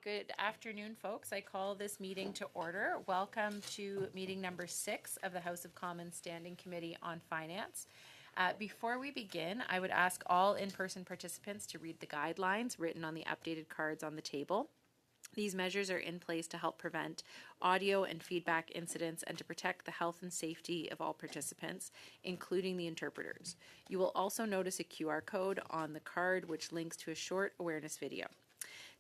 Good afternoon, folks. I call this meeting to order. Welcome to meeting number 6 of the House of Commons Standing Committee on Finance. Before we begin, I would ask all in-person participants to read the guidelines written on the updated cards on the table. These measures are in place to help prevent audio and feedback incidents and to protect the health and safety of all participants, including the interpreters. You will also notice a QR code on the card which links to a short awareness video.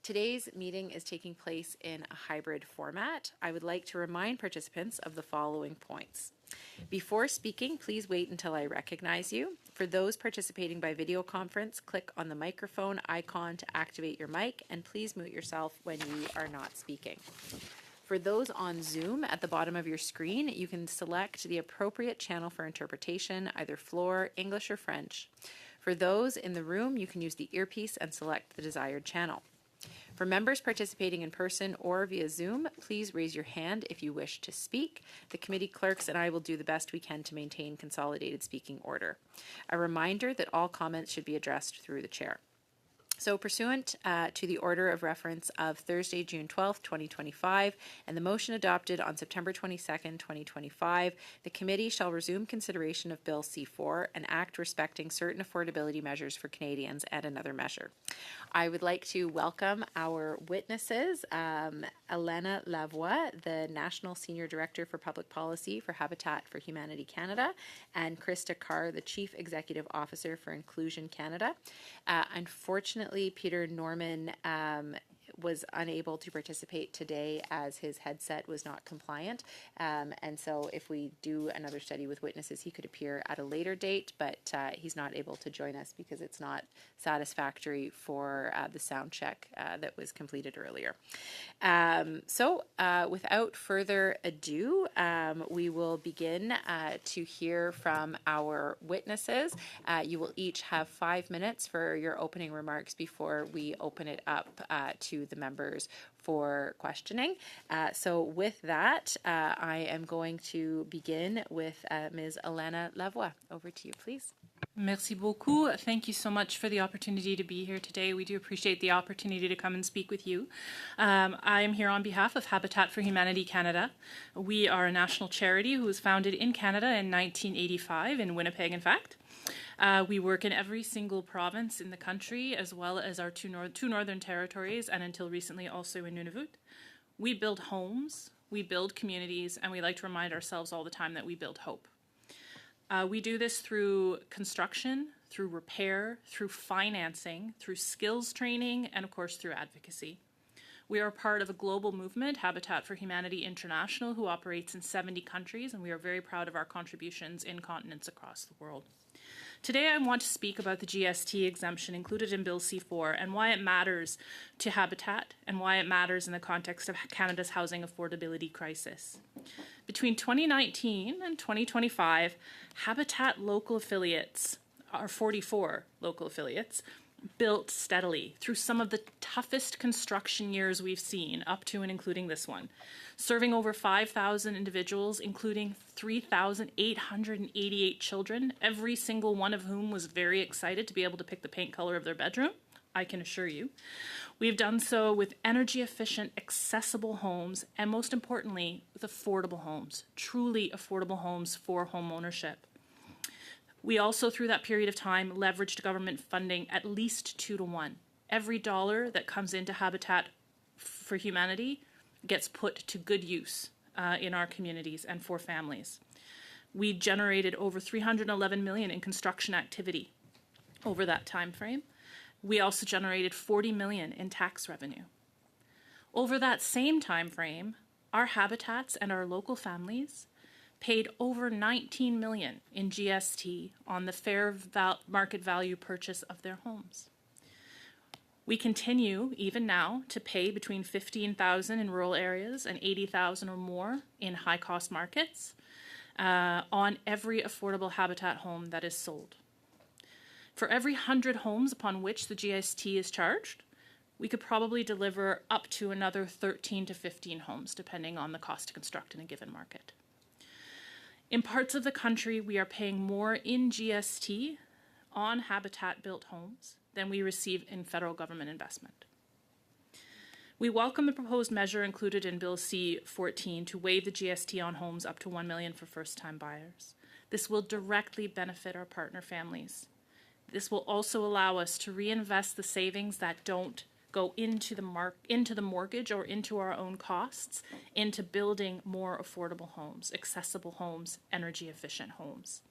Today's meeting is taking place in a hybrid format. I would like to remind participants of the following points. Before speaking, please wait until I recognize you. For those participating by video conference, click on the microphone icon to activate your mic, and please mute yourself when you are not speaking. For those on Zoom, at the bottom of your screen, you can select the appropriate channel for interpretation, either floor, English, or French. For those in the room, you can use the earpiece and select the desired channel. For members participating in person or via Zoom, please raise your hand if you wish to speak. The committee clerks and I will do the best we can to maintain consolidated speaking order. A reminder that all comments should be addressed through the chair. So pursuant to the order of reference of Thursday, June 12th, 2025, and the motion adopted on September 22nd, 2025, the committee shall resume consideration of Bill C4, an act respecting certain affordability measures for Canadians, and another measure. I would like to welcome our witnesses, Elena Lavoie, the National Senior Director for Public Policy for Habitat for Humanity Canada, and Krista Carr, the Chief Executive Officer for Inclusion Canada. Unfortunately, Peter Norman was unable to participate today as his headset was not compliant. And so if we do another study with witnesses, he could appear at a later date, but he's not able to join us because it's not satisfactory for the sound check that was completed earlier. So without further ado, we will begin to hear from our witnesses. You will each have 5 minutes for your opening remarks before we open it up to the members for questioning. So with that, I am going to begin with Ms. Elena Lavoie. Over to you, please. Merci beaucoup. Thank you so much for the opportunity to be here today. We do appreciate the opportunity to come and speak with you. I am here on behalf of Habitat for Humanity Canada. We are a national charity who was founded in Canada in 1985, in Winnipeg, in fact. We work in every single province in the country, as well as our two northern territories, and until recently also in Nunavut. We build homes, we build communities, and we like to remind ourselves all the time that we build hope. We do this through construction, through repair, through financing, through skills training, and of course through advocacy. We are part of a global movement, Habitat for Humanity International, who operates in 70 countries, and we are very proud of our contributions in continents across the world. Today I want to speak about the GST exemption included in Bill C4 and why it matters to Habitat and why it matters in the context of Canada's housing affordability crisis. Between 2019 and 2025, Habitat local affiliates, our 44 local affiliates, built steadily through some of the toughest construction years we've seen, up to and including this one, serving over 5,000 individuals, including 3,888 children, every single one of whom was very excited to be able to pick the paint color of their bedroom, I can assure you. We've done so with energy-efficient, accessible homes, and most importantly, with affordable homes, truly affordable homes for home ownership. We also, through that period of time, leveraged government funding at least 2 to 1. Every dollar that comes into Habitat for Humanity gets put to good use in our communities and for families. We generated over $311 million in construction activity over that time frame. We also generated $40 million in tax revenue. Over that same time frame, our Habitats and our local families paid over $19 million in GST on the fair market value purchase of their homes. We continue, even now, to pay between $15,000 in rural areas and $80,000 or more in high-cost markets on every affordable Habitat home that is sold. For every 100 homes upon which the GST is charged, we could probably deliver up to another 13 to 15 homes, depending on the cost to construct in a given market. In parts of the country, we are paying more in GST on Habitat-built homes than we receive in federal government investment. We welcome the proposed measure included in Bill C-14 to waive the GST on homes up to $1 million for first-time buyers. This will directly benefit our partner families. This will also allow us to reinvest the savings that don't go into the mortgage or into our own costs, into building more affordable homes, accessible homes, energy-efficient homes.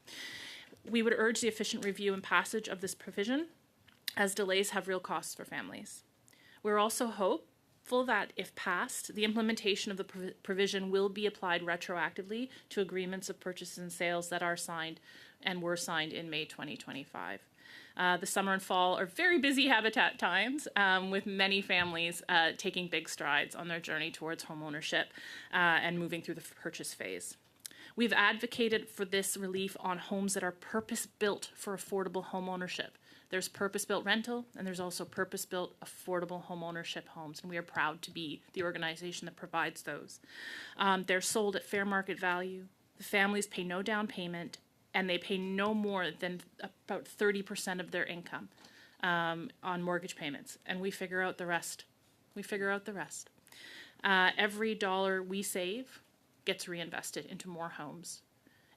We would urge the efficient review and passage of this provision, as delays have real costs for families. We're also hopeful that, if passed, the implementation of the provision will be applied retroactively to agreements of purchase and sales that are signed and were signed in May 2025. The summer and fall are very busy habitat times, with many families taking big strides on their journey towards homeownership and moving through the purchase phase. We've advocated for this relief on homes that are purpose-built for affordable homeownership. There's purpose-built rental, and there's also purpose-built affordable homeownership homes, and we are proud to be the organization that provides those. They're sold at fair market value. The families pay no down payment, and they pay no more than about 30% of their income on mortgage payments, and we figure out the rest. Every dollar we save gets reinvested into more homes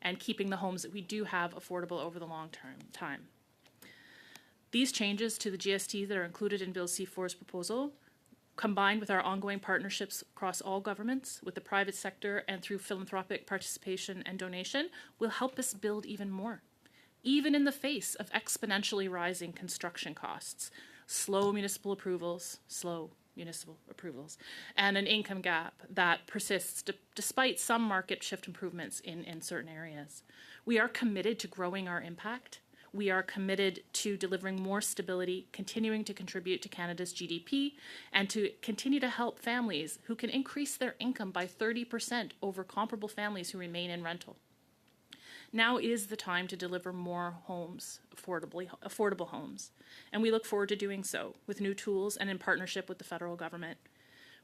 and keeping the homes that we do have affordable over the long time. These changes to the GST that are included in Bill C4's proposal, combined with our ongoing partnerships across all governments, with the private sector and through philanthropic participation and donation, will help us build even more, even in the face of exponentially rising construction costs, slow municipal approvals, and an income gap that persists despite some market shift improvements in certain areas. We are committed to growing our impact. We are committed to delivering more stability, continuing to contribute to Canada's GDP, and to continue to help families who can increase their income by 30% over comparable families who remain in rental. Now is the time to deliver more homes, affordable homes, and we look forward to doing so with new tools and in partnership with the federal government.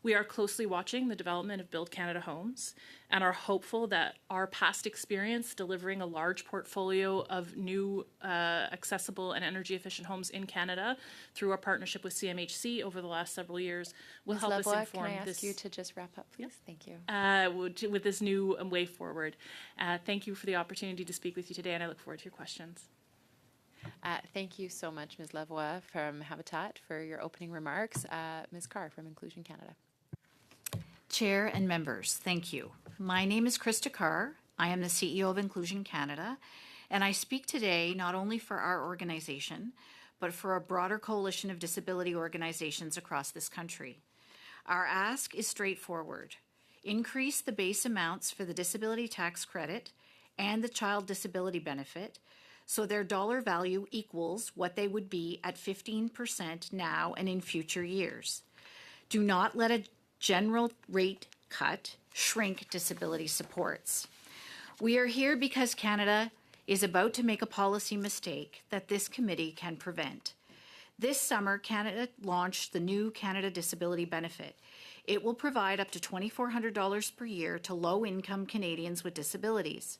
We are closely watching the development of Build Canada Homes and are hopeful that our past experience delivering a large portfolio of new accessible and energy efficient homes in Canada through our partnership with CMHC over the last several years will help us inform can I this. ask you to just wrap up, please? Thank you. With this new way forward. Thank you for the opportunity to speak with you today, and I look forward to your questions. Thank you so much, Ms. Lavoie from Habitat, for your opening remarks. Ms. Carr from Inclusion Canada. Chair and members, thank you. My name is Krista Carr. I am the CEO of Inclusion Canada, and I speak today not only for our organization, but for a broader coalition of disability organizations across this country. Our ask is straightforward. Increase the base amounts for the disability tax credit and the child disability benefit so their dollar value equals what they would be at 15% now and in future years. Do not let a general rate cut shrink disability supports. We are here because Canada is about to make a policy mistake that this committee can prevent. This summer, Canada launched the new Canada Disability Benefit. It will provide up to $2,400 per year to low-income Canadians with disabilities.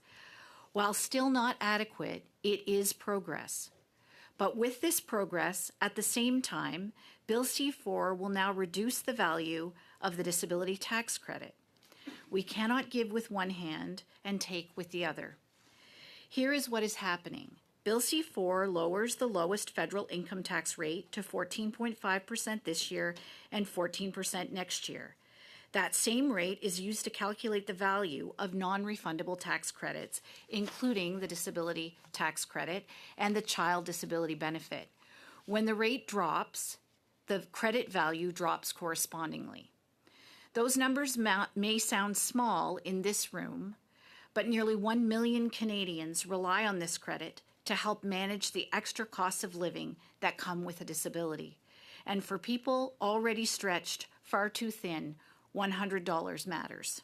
While still not adequate, it is progress. But with this progress, at the same time, Bill C4 will now reduce the value of the disability tax credit. We cannot give with one hand and take with the other. Here is what is happening. Bill C4 lowers the lowest federal income tax rate to 14.5% this year and 14% next year. That same rate is used to calculate the value of non-refundable tax credits, including the disability tax credit and the child disability benefit. When the rate drops, the credit value drops correspondingly. Those numbers may sound small in this room, but nearly 1 million Canadians rely on this credit to help manage the extra costs of living that come with a disability. And for people already stretched far too thin, $100 matters.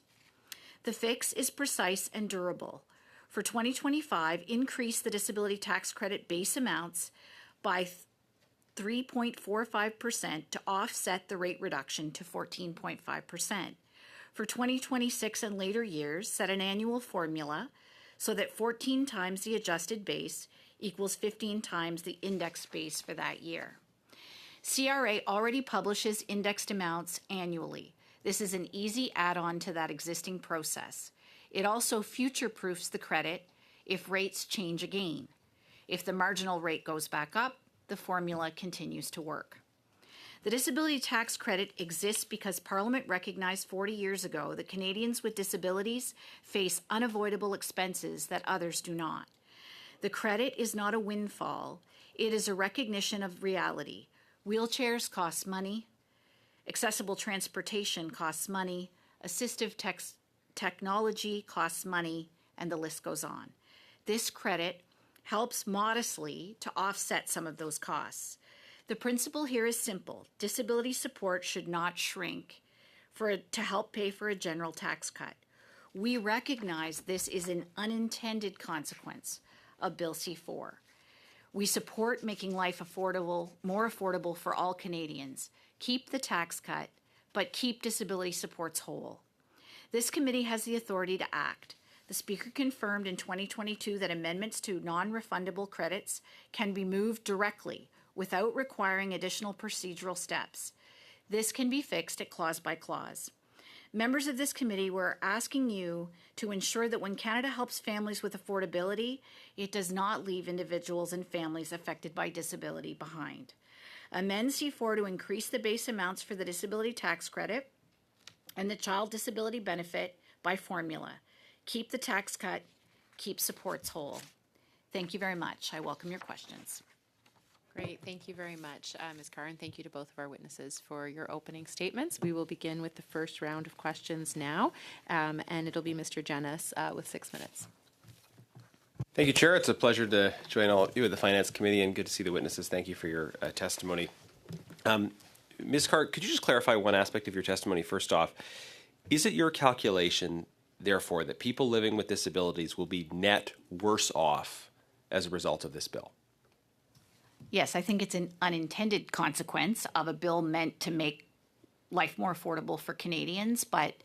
The fix is precise and durable. For 2025, increase the disability tax credit base amounts by 3.45% to offset the rate reduction to 14.5%. For 2026 and later years, set an annual formula so that 14 times the adjusted base equals 15 times the index base for that year. CRA already publishes indexed amounts annually. This is an easy add-on to that existing process. It also future-proofs the credit if rates change again. If the marginal rate goes back up, the formula continues to work. The disability tax credit exists because Parliament recognized 40 years ago that Canadians with disabilities face unavoidable expenses that others do not. The credit is not a windfall. It is a recognition of reality. Wheelchairs cost money. Accessible transportation costs money. Assistive technology costs money, and the list goes on. This credit helps modestly to offset some of those costs. The principle here is simple. Disability support should not shrink to help pay for a general tax cut. We recognize this is an unintended consequence of Bill C-4. We support making life more affordable for all Canadians. Keep the tax cut, but keep disability supports whole. This committee has the authority to act. The Speaker confirmed in 2022 that amendments to non-refundable credits can be moved directly without requiring additional procedural steps. This can be fixed at clause by clause. Members of this committee were asking you to ensure that when Canada helps families with affordability, it does not leave individuals and families affected by disability behind. Amend C-4 to increase the base amounts for the disability tax credit and the child disability benefit by formula. Keep the tax cut, keep supports whole. Thank you very much. I welcome your questions. Great, thank you very much, Ms. Carr, and thank you to both of our witnesses for your opening statements. We will begin with the first round of questions now, and it'll be Mr. Jennis with 6 minutes. Thank you, Chair. It's a pleasure to join all of you at the Finance Committee, and good to see the witnesses. Thank you for your testimony. Ms. Carr, could you just clarify one aspect of your testimony first off? Is it your calculation, therefore, that people living with disabilities will be net worse off as a result of this bill? Yes, I think it's an unintended consequence of a bill meant to make life more affordable for Canadians. But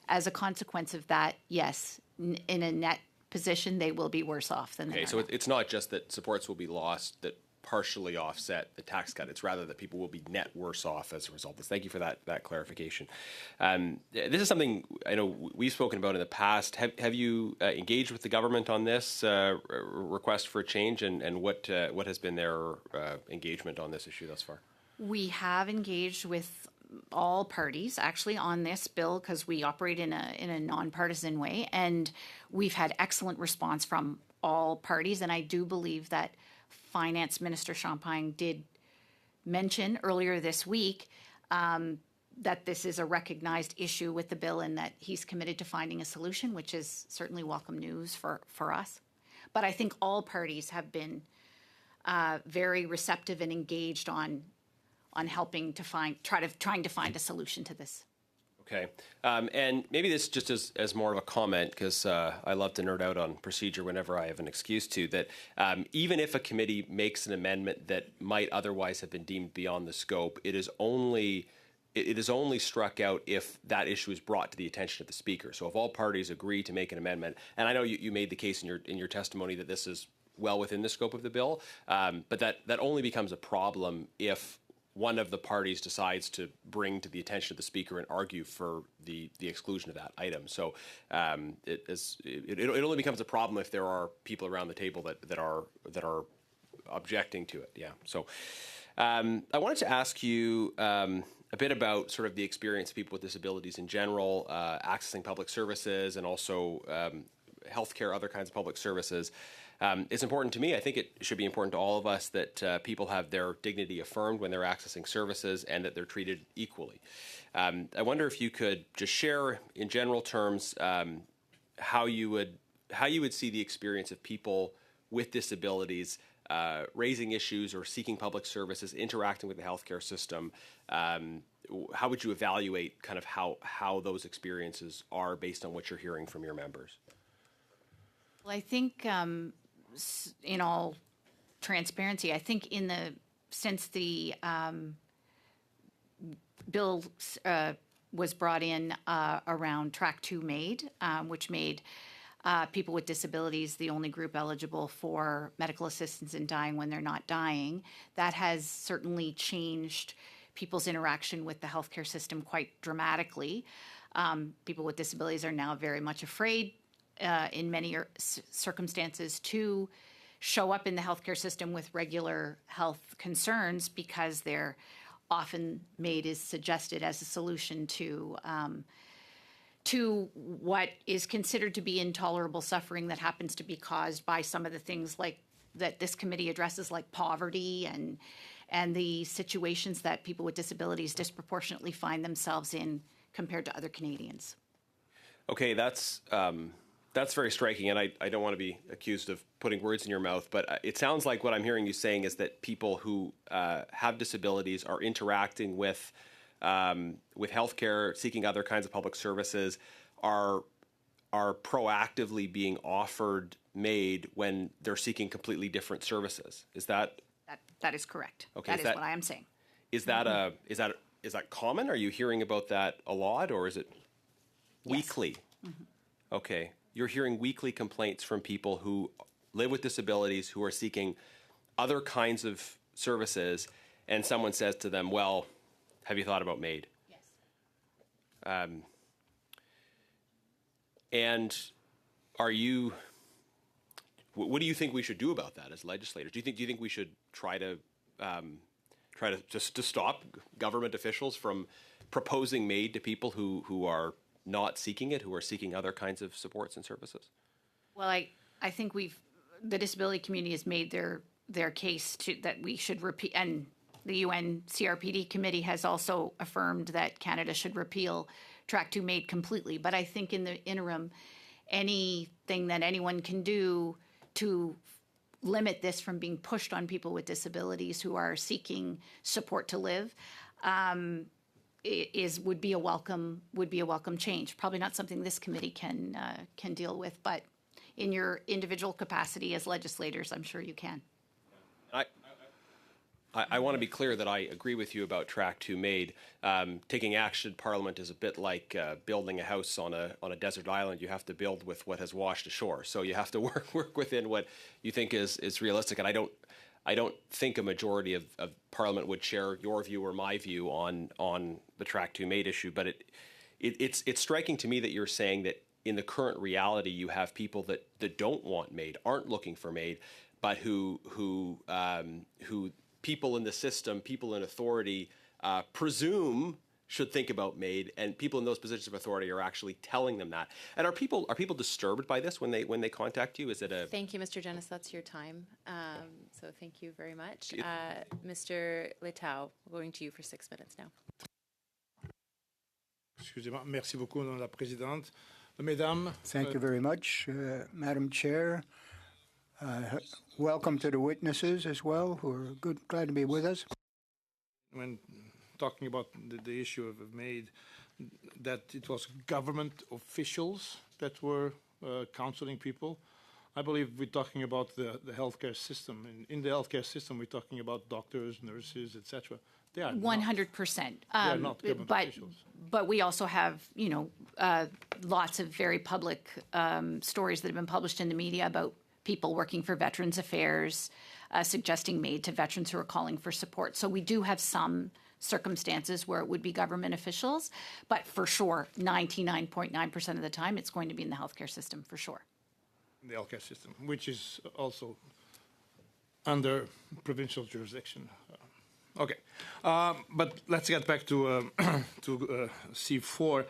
as a consequence of that, yes, in a net position, they will be worse off than they are. Okay, so it's not just that supports will be lost that partially offset the tax cut. It's rather that people will be net worse off as a result of this. Thank you for that clarification. This is something I know we've spoken about in the past. Have you engaged with the government on this request for a change, and what has been their engagement on this issue thus far? We have engaged with all parties actually on this bill because we operate in a nonpartisan way, and we've had excellent response from all parties. And I do believe that Finance Minister Champagne did mention earlier this week that this is a recognized issue with the bill and that he's committed to finding a solution, which is certainly welcome news for us. But I think all parties have been very receptive and engaged on helping to trying to find a solution to this. Okay. And maybe this just as more of a comment, because I love to nerd out on procedure whenever I have an excuse to, that even if a committee makes an amendment that might otherwise have been deemed beyond the scope, it is only struck out if that issue is brought to the attention of the Speaker. So if all parties agree to make an amendment, and I know you made the case in your testimony that this is well within the scope of the bill, but that only becomes a problem if one of the parties decides to bring to the attention of the Speaker and argue for the exclusion of that item. So it only becomes a problem if there are people around the table that are objecting to it. Yeah. So I wanted to ask you a bit about sort of the experience of people with disabilities in general, accessing public services, and also healthcare, other kinds of public services. It's important to me. I think it should be important to all of us that people have their dignity affirmed when they're accessing services and that they're treated equally. I wonder if you could just share, in general terms, how you would see the experience of people with disabilities raising issues or seeking public services, interacting with the healthcare system. How would you evaluate kind of how those experiences are based on what you're hearing from your members? Well, I think in all transparency, I think since the bill was brought in around Track 2 MAID, which made people with disabilities, the only group eligible for medical assistance in dying when they're not dying. That has certainly changed people's interaction with the healthcare system quite dramatically. People with disabilities are now very much afraid in many circumstances to show up in the healthcare system with regular health concerns because they're often made as suggested as a solution to what is considered to be intolerable suffering that happens to be caused by some of the things like that this committee addresses, like poverty and the situations that people with disabilities disproportionately find themselves in compared to other Canadians. Okay, that's very striking, and I don't want to be accused of putting words in your mouth, but it sounds like what I'm hearing you saying is that people who have disabilities are interacting with healthcare, seeking other kinds of public services, are proactively being offered MAID when they're seeking completely different services. Is that? That is correct. Okay, that is what I am saying. Is that is that common? Are you hearing about that a lot, or is it weekly? Okay, you're hearing weekly complaints from people who live with disabilities who are seeking other kinds of services, and someone says to them, "Well, have you thought about MAID?" Yes. And are you? What do you think we should do about that as legislators? Do you think we should try to stop government officials from proposing MAID to people who are not seeking it, who are seeking other kinds of supports and services? Well, I think the disability community has made their case that we should repeat, and the UN CRPD committee has also affirmed that Canada should repeal Track 2 MAID completely. But I think in the interim, anything that anyone can do to limit this from being pushed on people with disabilities who are seeking support to live would be a welcome change. Probably not something this committee can deal with, but in your individual capacity as legislators, I'm sure you can. I want to be clear that I agree with you about Track 2 MAID. Taking action in Parliament is a bit like building a house on a desert island. You have to build with what has washed ashore. So you have to work within what you think is realistic. And I don't think a majority of Parliament would share your view or my view on the Track 2 MAID issue. But it's striking to me that you're saying that in the current reality you have people that don't want MAID, aren't looking for MAID, but who people in the system, people in authority, presume should think about MAID, and people in those positions of authority are actually telling them that. And are people disturbed by this when they contact you? Is it a? Thank you, Mr. Dennis. That's your time. So thank you very much, Mr. Letao. Going to you for 6 minutes now. Excusez-moi. Merci beaucoup, Madame la Présidente. Mesdames. Thank you very much, Madam Chair. Welcome to the witnesses as well, who are glad to be with us. When talking about the issue of MAID, that it was government officials that were counseling people. I believe we're talking about the healthcare system. In the healthcare system, we're talking about doctors, nurses, etc. They are 100%. They are not government officials. But we also have, lots of very public stories that have been published in the media about people working for Veterans Affairs, suggesting MAID to veterans who are calling for support. So we do have some circumstances where it would be government officials, but for sure, 99.9% of the time, it's going to be in the healthcare system, for sure. The healthcare system, which is also under provincial jurisdiction. Okay, but let's get back to C4.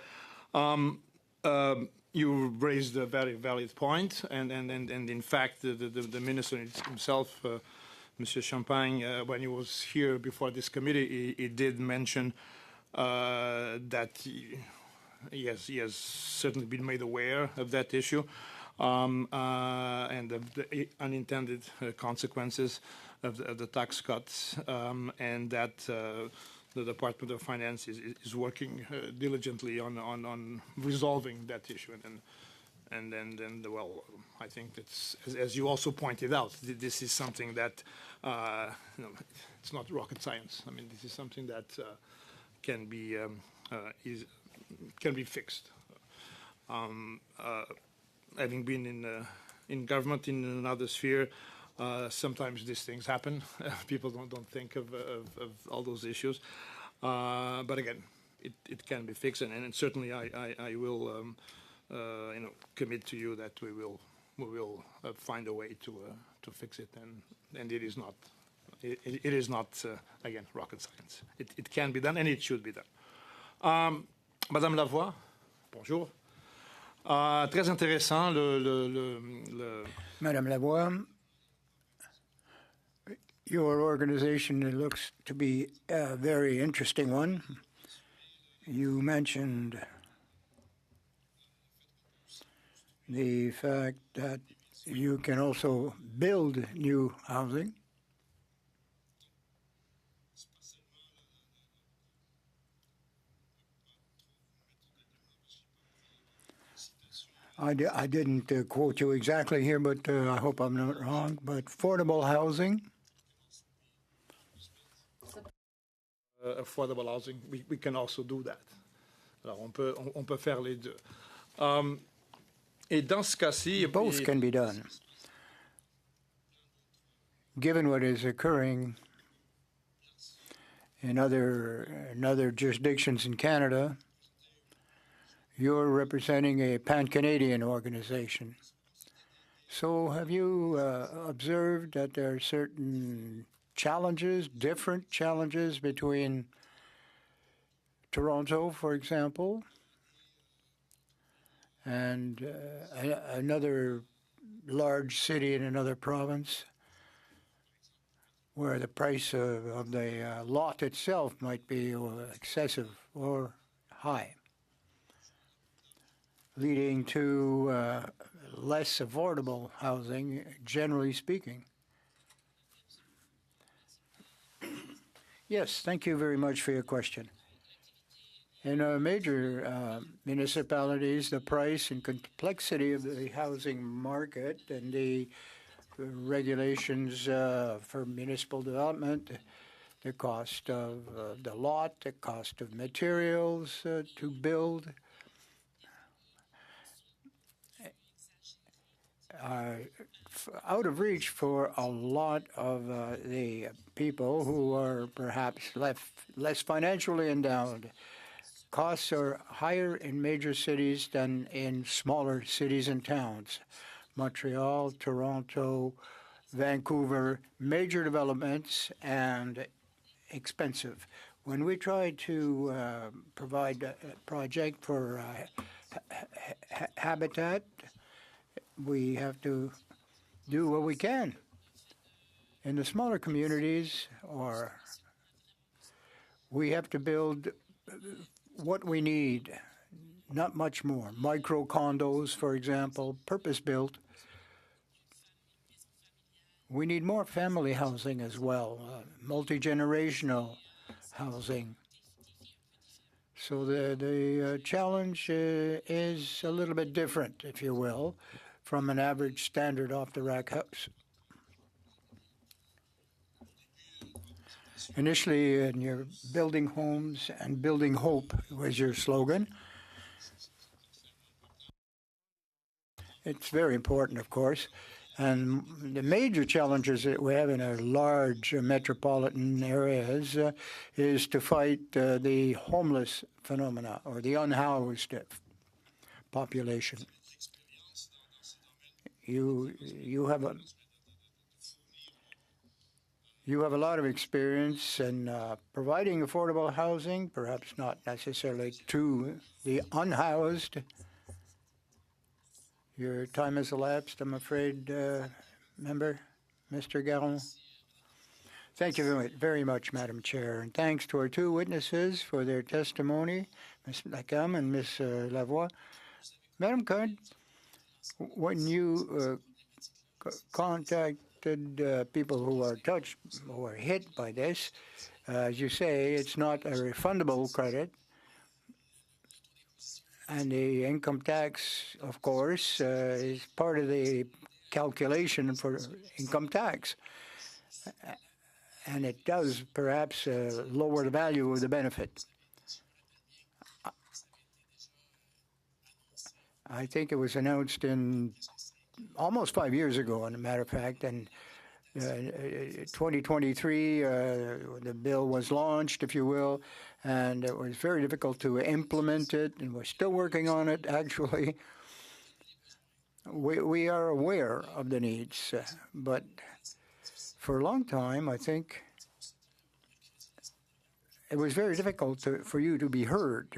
You raised a very valid point, and in fact, the minister himself, Monsieur Champagne, when he was here before this committee, he did mention that he has certainly been made aware of that issue and of the unintended consequences of the tax cuts, and that the Department of Finance is working diligently on resolving that issue. And then, well, I think that's, as you also pointed out, this is something that, it's not rocket science. I mean, this is something that can be fixed. having been in government in another sphere, sometimes these things happen. People don't think of all those issues. But again, it can be fixed, and certainly I will commit to you that we will find a way to fix it, and it is not again rocket science. It can be done and it should be done. Madame Lavoie, bonjour. Très intéressant Madame Lavoie, your organization looks to be a very interesting one. You mentioned the fact that you can also build new housing. I didn't quote you exactly here, but I hope I'm not wrong. But affordable housing. Affordable housing, we can also do that. Alors on peut faire les deux. Et dans ce cas-ci, both can be done. Given what is occurring in other jurisdictions in Canada, you're representing a pan-Canadian organization. So have you observed that there are certain challenges, different challenges between Toronto, for example, and another large city in another province, where the price of the lot itself might be excessive or high, leading to less affordable housing, generally speaking? Yes, thank you very much for your question. In major municipalities, the price and complexity of the housing market and the regulations for municipal development, the cost of the lot, the cost of materials to build, are out of reach for a lot of the people who are perhaps less financially endowed. Costs are higher in major cities than in smaller cities and towns. Montreal, Toronto, Vancouver, major developments and expensive. When we try to provide a project for habitat, we have to do what we can. In the smaller communities, we have to build what we need, not much more. Micro condos, for example, purpose-built. We need more family housing as well, multi-generational housing. So the challenge is a little bit different, if you will, from an average standard off-the-rack house. Initially, in your building homes and building hope was your slogan. It's very important, of course. And the major challenges that we have in our large metropolitan areas is to fight the homeless phenomena or the unhoused population. You have a lot of experience in providing affordable housing, perhaps not necessarily to the unhoused. Your time has elapsed, I'm afraid, Member, Mr. Garon. Thank you very much, Madam Chair, and thanks to our two witnesses for their testimony, Ms. Lacam and Ms. Lavoie. Madam Card, when you contacted people who are touched or hit by this, as you say, it's not a refundable credit. And the income tax, of course, is part of the calculation for income tax. And it does perhaps lower the value of the benefit. I think it was announced in almost 5 years ago, as a matter of fact, and 2023, the bill was launched, if you will, and it was very difficult to implement it, and we're still working on it, actually. We are aware of the needs, but for a long time, I think it was very difficult for you to be heard.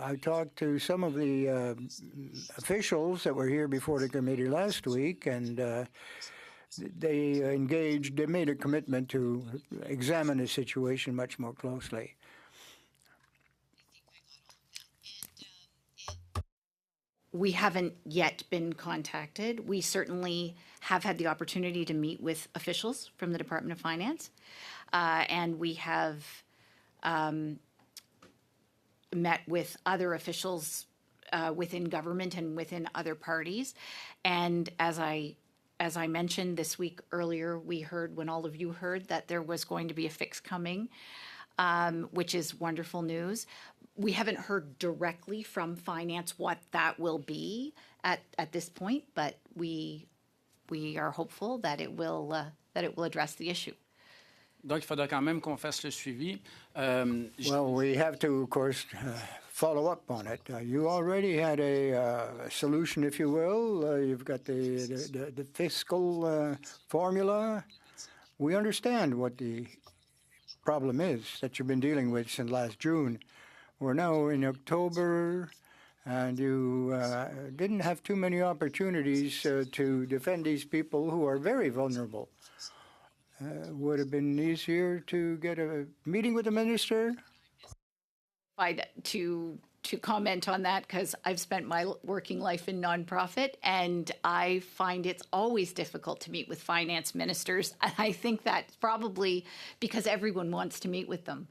I talked to some of the officials that were here before the committee last week, and they made a commitment to examine the situation much more closely. We haven't yet been contacted. We certainly have had the opportunity to meet with officials from the Department of Finance, and we have met with other officials within government and within other parties. And as I mentioned this week earlier, we heard, when all of you heard, that there was going to be a fix coming, which is wonderful news. We haven't heard directly from finance what that will be at this point, but we are hopeful that it will address the issue. Donc, il faudra quand même qu'on fasse le suivi. Well, we have to, of course, follow up on it. You already had a solution, if you will. You've got the fiscal formula. We understand what the problem is that you've been dealing with since last June. We're now in October, and you didn't have too many opportunities to defend these people who are very vulnerable. Would have been easier to get a meeting with the minister? To comment on that, because I've spent my working life in nonprofit, and I find it's always difficult to meet with finance ministers. And I think that's probably because everyone wants to meet with them.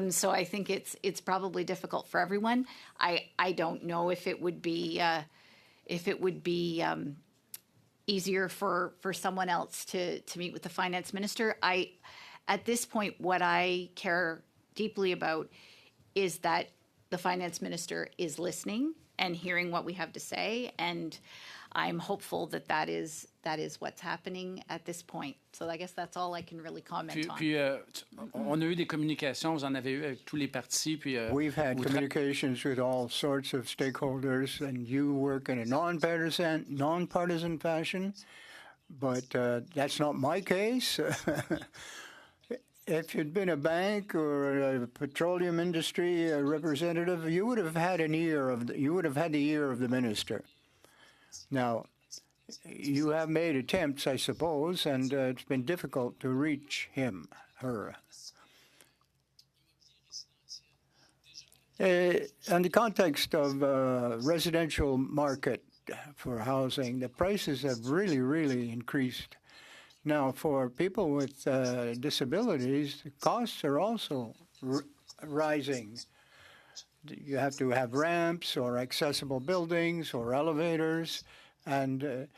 So I think it's probably difficult for everyone. I don't know if it would be easier for someone else to meet with the finance minister. At this point, what I care deeply about is that the finance minister is listening and hearing what we have to say, and I'm hopeful that is what's happening at this point. So I guess that's all I can really comment on. Puis on a eu des communications, vous en avez eu avec tous les partis. Puis, we've had communications with all sorts of stakeholders, and you work in a nonpartisan fashion, but that's not my case. If you'd been a bank or a petroleum industry representative, you would have had the ear of the minister. Now, you have made attempts, I suppose, and it's been difficult to reach him, her. In the context of residential market for housing, the prices have really, really increased. Now, for people with disabilities, the costs are also rising. You have to have ramps or accessible buildings or elevators, and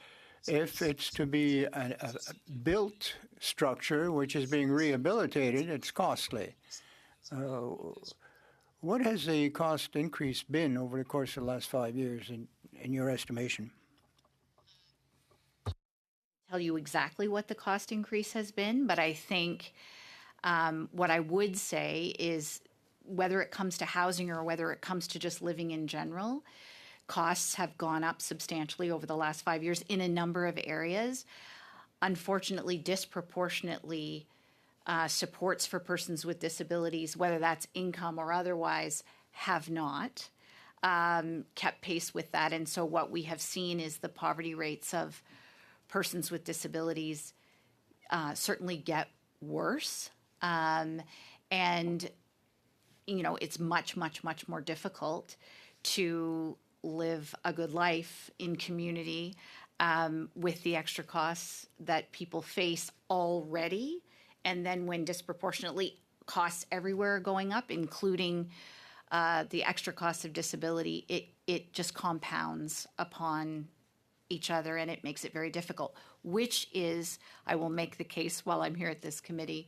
if it's to be a built structure which is being rehabilitated, it's costly. What has the cost increase been over the course of the last 5 years, in your estimation? Tell you exactly what the cost increase has been, but I think what I would say is whether it comes to housing or whether it comes to just living in general, costs have gone up substantially over the last 5 years in a number of areas. Unfortunately, disproportionately, supports for persons with disabilities, whether that's income or otherwise, have not kept pace with that. And so what we have seen is the poverty rates of persons with disabilities certainly get worse. And, you know, it's much, much, much more difficult to live a good life in community with the extra costs that people face already. And then when disproportionately costs everywhere are going up, including the extra cost of disability, it just compounds upon each other, and it makes it very difficult, which is, I will make the case while I'm here at this committee,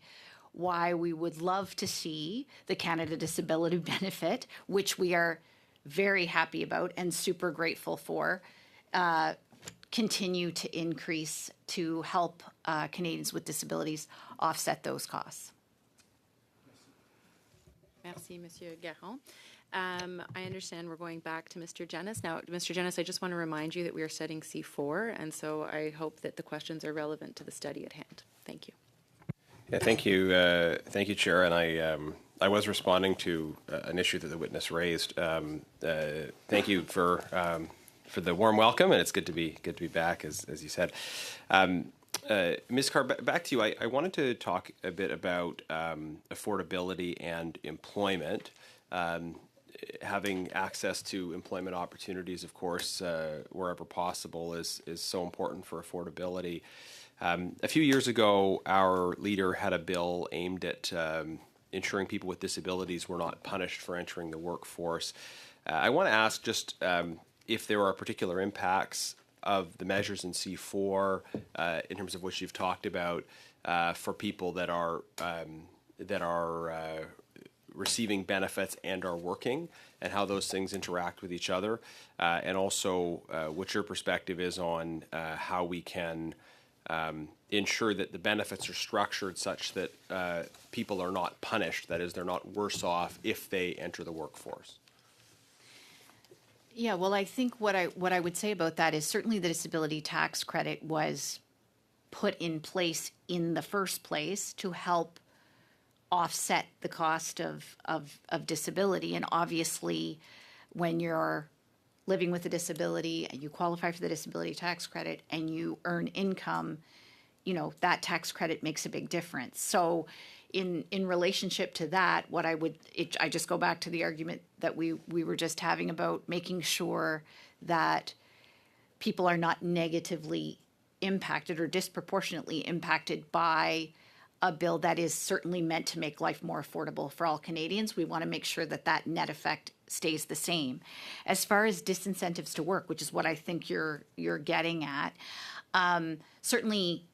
why we would love to see the Canada Disability Benefit, which we are very happy about and super grateful for, continue to increase to help Canadians with disabilities offset those costs. Merci, Monsieur Garon. I understand we're going back to Mr. Jennis. Now, Mr. Jennis, I just want to remind you that we are studying C4, and so I hope that the questions are relevant to the study at hand. Thank you. Yeah, thank you, Chair. And I was responding to an issue that the witness raised. Thank you for the warm welcome, and it's good to be back, as you said. Ms. Carr, back to you. I wanted to talk a bit about affordability and employment. Having access to employment opportunities, of course, wherever possible, is so important for affordability. A few years ago, our leader had a bill aimed at ensuring people with disabilities were not punished for entering the workforce. I want to ask just if there are particular impacts of the measures in C4 in terms of what you've talked about for people that are receiving benefits and are working, and how those things interact with each other, and also what your perspective is on how we can ensure that the benefits are structured such that people are not punished, that is, they're not worse off if they enter the workforce. Yeah, well, I think what I would say about that is certainly the disability tax credit was put in place in the first place to help offset the cost of disability. And obviously, when you're living with a disability and you qualify for the disability tax credit and you earn income, you know, that tax credit makes a big difference. So in relationship to that, I just go back to the argument that we were just having about making sure that people are not negatively impacted or disproportionately impacted by a bill that is certainly meant to make life more affordable for all Canadians. We want to make sure that that net effect stays the same. As far as disincentives to work, which is what I think you're getting at, certainly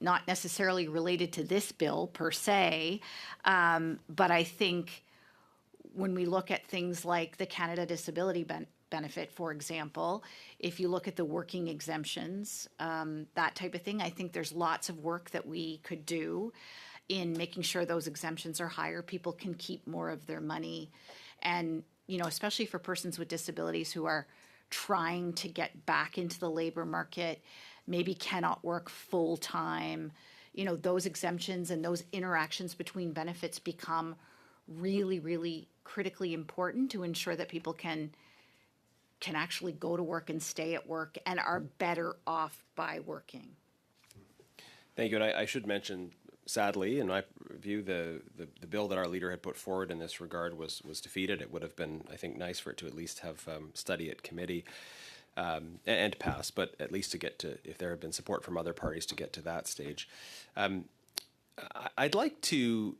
not necessarily related to this bill per se, but I think when we look at things like the Canada Disability Benefit, for example, if you look at the working exemptions, that type of thing, I think there's lots of work that we could do in making sure those exemptions are higher. People can keep more of their money. And, you know, especially for persons with disabilities who are trying to get back into the labor market, maybe cannot work full time, you know, those exemptions and those interactions between benefits become really, really critically important to ensure that people can actually go to work and stay at work and are better off by working. Thank you. And I should mention, sadly, in my view, the bill that our leader had put forward in this regard was defeated. It would have been, I think, nice for it to at least have study at committee and to pass, but at least to get to, if there had been support from other parties, to get to that stage. I'd like to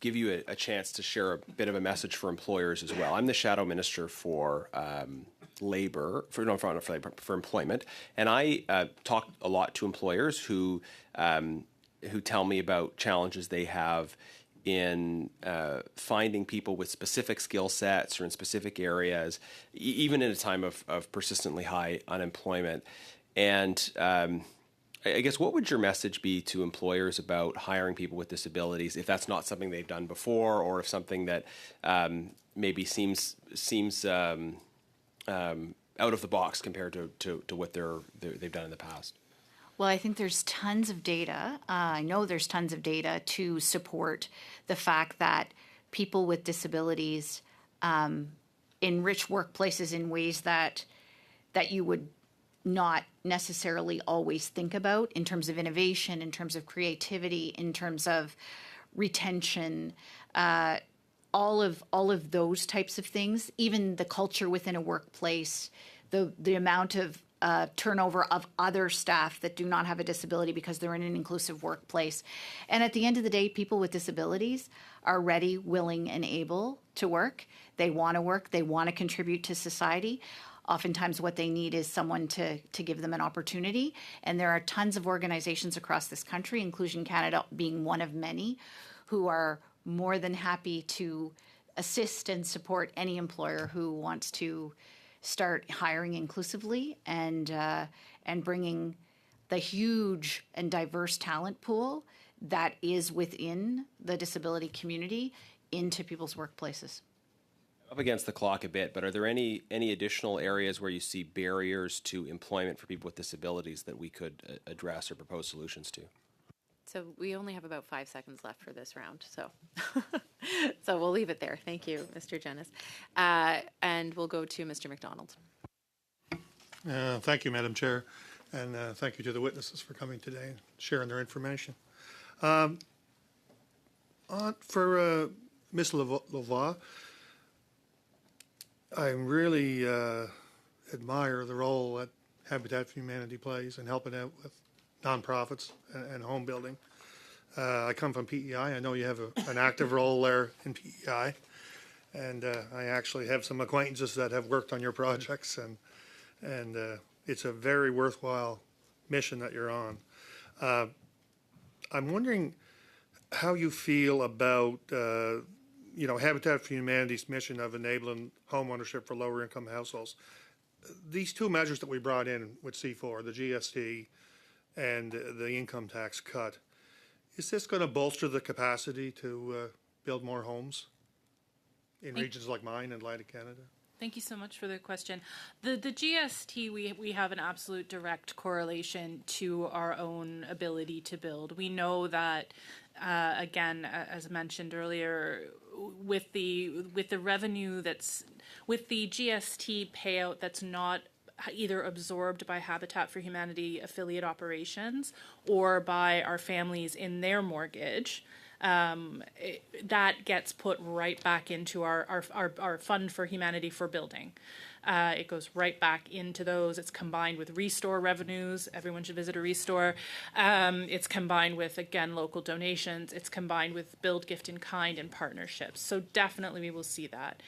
give you a chance to share a bit of a message for employers as well. I'm the shadow minister for for employment, and I talk a lot to employers who tell me about challenges they have in finding people with specific skill sets or in specific areas, even in a time of persistently high unemployment. And I guess, what would your message be to employers about hiring people with disabilities if that's not something they've done before, or if something that maybe seems out of the box compared to what they've done in the past? Well, I think there's tons of data. I know there's tons of data to support the fact that people with disabilities enrich workplaces in ways that you would not necessarily always think about in terms of innovation, in terms of creativity, in terms of retention, all of those types of things. Even the culture within a workplace, the amount of turnover of other staff that do not have a disability because they're in an inclusive workplace. And at the end of the day, people with disabilities are ready, willing, and able to work. They want to work. They want to contribute to society. Oftentimes what they need is someone to give them an opportunity. And there are tons of organizations across this country, Inclusion Canada being one of many, who are more than happy to assist and support any employer who wants to start hiring inclusively and bringing the huge and diverse talent pool that is within the disability community into people's workplaces. Up against the clock a bit, but are there any additional areas where you see barriers to employment for people with disabilities that we could address or propose solutions to? So we only have about 5 seconds left for this round, so so we'll leave it there. Thank you, Mr. Jennis. And we'll go to Mr. McDonald. Thank you, Madam Chair, and thank you to the witnesses for coming today and sharing their information. For Ms. Lavoie, I really admire the role that Habitat for Humanity plays in helping out with nonprofits and home building. I come from PEI. I know you have an active role there in PEI, and I actually have some acquaintances that have worked on your projects, and it's a very worthwhile mission that you're on. I'm wondering how you feel about Habitat for Humanity's mission of enabling home ownership for lower income households. These two measures that we brought in with C4, the GST and the income tax cut, is this going to bolster the capacity to build more homes in regions like mine and Atlantic Canada? Thank you so much for the question. The GST, we have an absolute direct correlation to our own ability to build. We know that, again, as mentioned earlier, with the revenue with the GST payout that's not either absorbed by Habitat for Humanity affiliate operations or by our families in their mortgage, that gets put right back into our Fund for Humanity for building. It goes right back into those. It's combined with Restore revenues. Everyone should visit a Restore. It's combined with, again, local donations. It's combined with Build, Gift in Kind and partnerships. So definitely we will see that.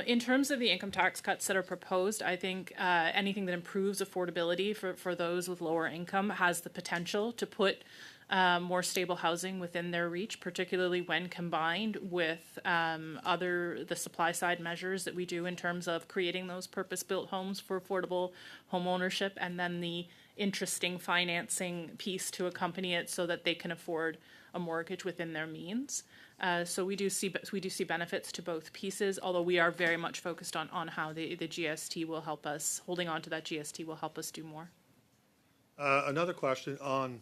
In terms of the income tax cuts that are proposed, I think anything that improves affordability for those with lower income has the potential to put more stable housing within their reach, particularly when combined with the supply side measures that we do in terms of creating those purpose-built homes for affordable home ownership, and then the interesting financing piece to accompany it so that they can afford a mortgage within their means. So we do see benefits to both pieces, although we are very much focused on how the GST will help us, holding on to that GST will help us do more. Another question on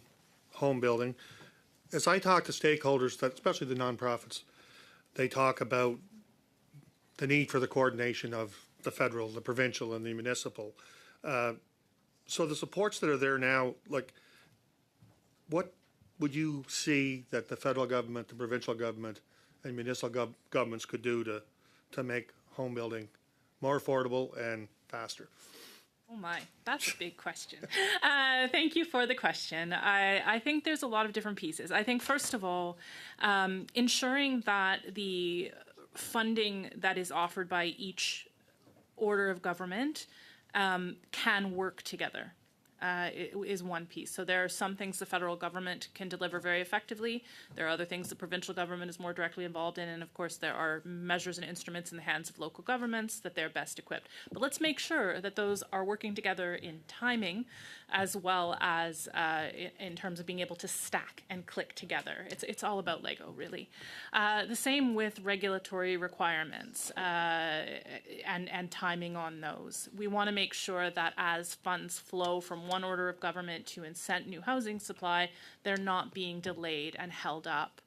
home building. As I talk to stakeholders, especially the nonprofits, they talk about the need for the coordination of the federal, the provincial, and the municipal. So the supports that are there now, like, what would you see that the federal government, the provincial government, and municipal governments could do to make home building more affordable and faster? Oh my, that's a big question. Thank you for the question. I think there's a lot of different pieces. I think, first of all, ensuring that the funding that is offered by each order of government can work together. Is one piece. So there are some things the federal government can deliver very effectively. There are other things the provincial government is more directly involved in. And of course, there are measures and instruments in the hands of local governments that they're best equipped. But let's make sure that those are working together in timing as well as in terms of being able to stack and click together. It's all about Lego, really. The same with regulatory requirements and timing on those. We want to make sure that as funds flow from one order of government to incent new housing supply, they're not being delayed and held up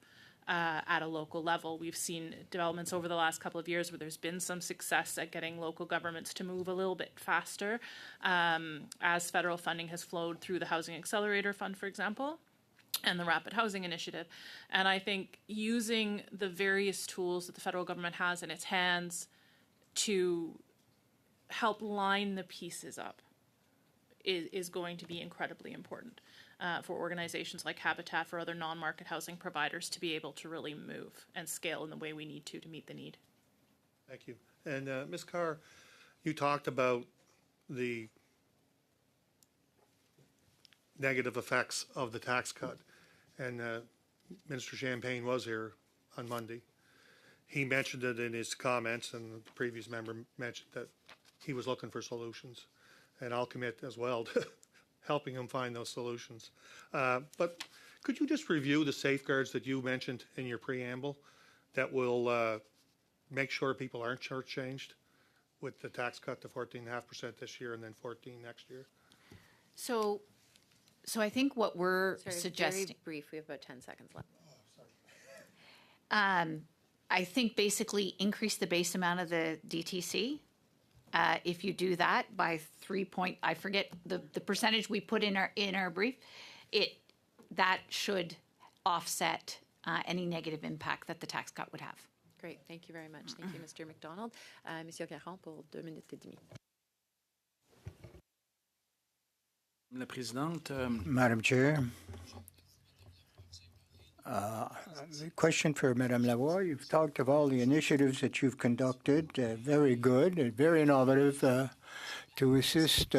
at a local level. We've seen developments over the last couple of years where there's been some success at getting local governments to move a little bit faster as federal funding has flowed through the Housing Accelerator Fund, for example, and the Rapid Housing Initiative. And I think using the various tools that the federal government has in its hands to help line the pieces up is going to be incredibly important for organizations like Habitat, for other non-market housing providers to be able to really move and scale in the way we need to meet the need. Thank you. And Ms. Carr, you talked about the negative effects of the tax cut, and Minister Champagne was here on Monday. he mentioned it in his comments, and the previous member mentioned that he was looking for solutions. And I'll commit as well to helping him find those solutions. But could you just review the safeguards that you mentioned in your preamble that will make sure people aren't shortchanged with the tax cut to 14.5% this year and then 14 next year? So I think what we're Sorry, suggesting. very brief. We have about 10 seconds left. I think basically increase the base amount of the DTC. If you do that by I forget the percentage we put in our brief, that should offset any negative impact that the tax cut would have. Great. Thank you very much. Thank you, Mr. McDonald. Monsieur Caron pour 2 minutes et demie. La Présidente, Madam Chair. Question for Madame Lavoie. You've talked of all the initiatives that you've conducted, very good and very innovative, to assist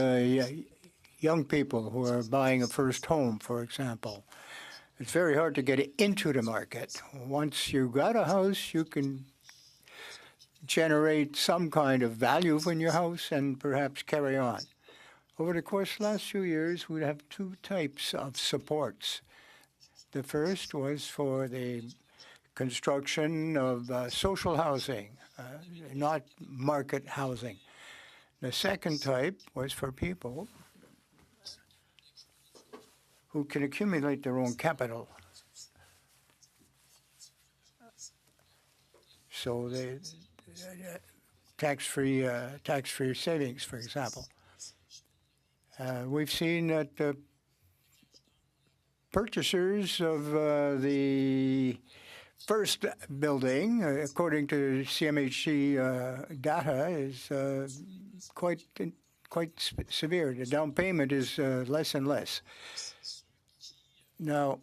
young people who are buying a first home, for example. It's very hard to get into the market. Once you got a house, you can generate some kind of value in your house and perhaps carry on. Over the course of the last few years, we have two types of supports. The first was for the construction of social housing, not market housing. The second type was for people who can accumulate their own capital. So the tax-free savings, for example. We've seen that purchasers of the first building, according to CMHC data, is quite severe. The down payment is less and less. Now,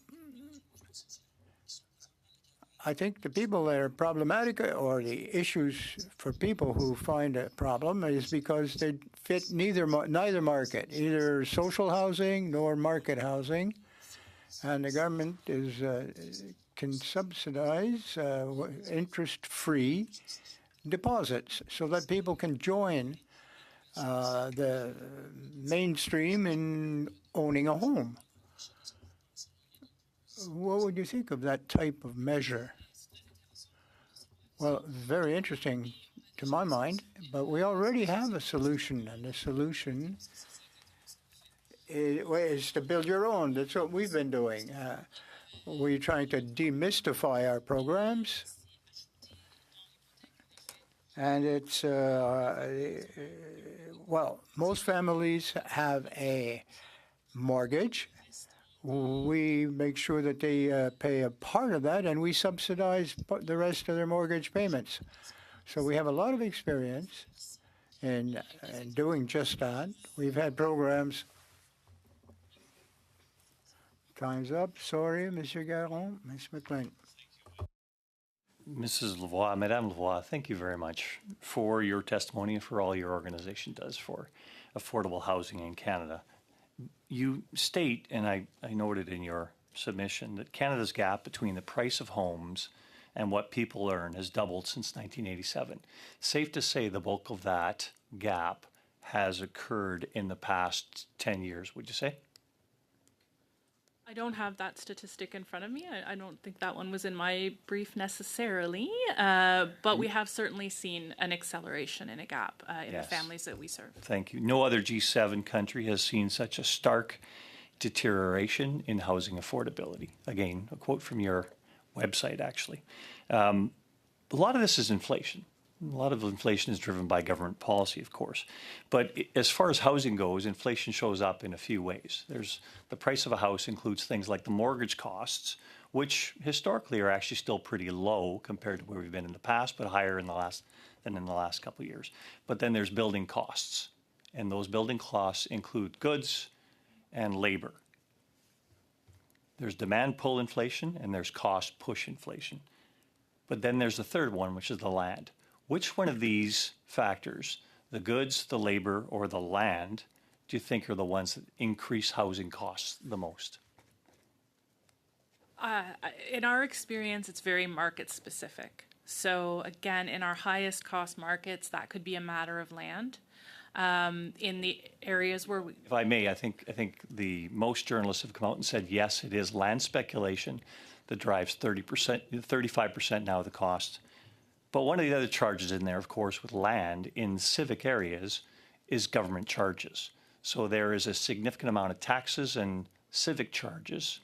I think the people that are problematic, or the issues for people who find a problem, is because they fit neither market, either social housing nor market housing. And the government can subsidize interest-free deposits so that people can join the mainstream in owning a home. What would you think of that type of measure? Well, very interesting to my mind, but we already have a solution, and the solution is to build your own. That's what we've been doing. We're trying to demystify our programs, and it's, well, most families have a mortgage. We make sure that they pay a part of that, and we subsidize the rest of their mortgage payments. So we have a lot of experience in doing just that. We've had programs. Time's up. Sorry, Monsieur Garon. Ms. McLean. Mrs. Lavoie, Madame Lavoie, thank you very much for your testimony and for all your organization does for affordable housing in Canada. You state, and I noted in your submission, that Canada's gap between the price of homes and what people earn has doubled since 1987. Safe to say the bulk of that gap has occurred in the past 10 years, would you say? I don't have that statistic in front of me. I don't think that one was in my brief necessarily, but we have certainly seen an acceleration in a gap in the families that we serve. Thank you. No other G7 country has seen such a stark deterioration in housing affordability. Again, a quote from your website, actually. A lot of this is inflation. A lot of inflation is driven by government policy, of course. But as far as housing goes, inflation shows up in a few ways. There's the price of a house includes things like the mortgage costs, which historically are actually still pretty low compared to where we've been in the past, but higher than in the last couple of years. But then there's building costs, and those building costs include goods and labor. There's demand pull inflation, and there's cost push inflation. But then there's the third one, which is the land. Which one of these factors, the goods, the labor, or the land, do you think are the ones that increase housing costs the most? In our experience, it's very market specific. So again, in our highest cost markets, that could be a matter of land. In the areas where we, If I may, I think the most journalists have come out and said, yes, it is land speculation that drives 30%, 35% now of the cost. But one of the other charges in there, of course, with land in civic areas is government charges. So there is a significant amount of taxes and civic charges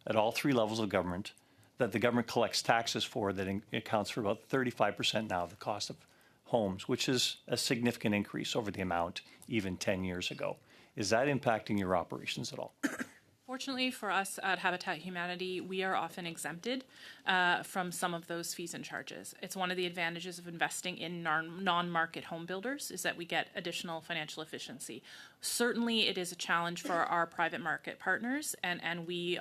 at all three levels of government that the government collects taxes for that accounts for about 35% now of the cost of homes, which is a significant increase over the amount even 10 years ago. Is that impacting your operations at all? fortunately for us at Habitat Humanity, we are often exempted from some of those fees and charges. It's one of the advantages of investing in non-market home builders is that we get additional financial efficiency. Certainly, it is a challenge for our private market partners, and we,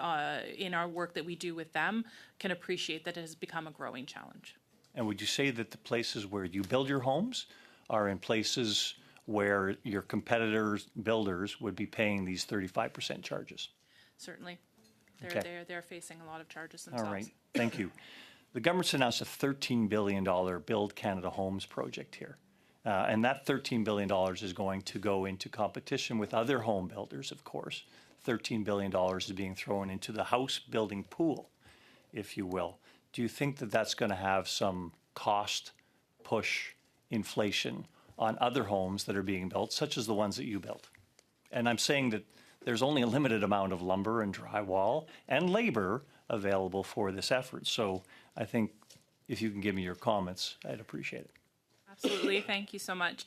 in our work that we do with them, can appreciate that it has become a growing challenge. And would you say that the places where you build your homes are in places where your competitors, builders, would be paying these 35% charges? Certainly. Okay. They're facing a lot of charges themselves. All right, thank you. The government's announced a $13 billion Build Canada Homes project here. And that $13 billion is going to go into competition with other home builders, of course. $13 billion is being thrown into the house building pool, if you will. Do you think that that's going to have some cost push inflation on other homes that are being built, such as the ones that you built? And I'm saying that there's only a limited amount of lumber and drywall and labor available for this effort. So I think if you can give me your comments, I'd appreciate it. Absolutely. Thank you so much.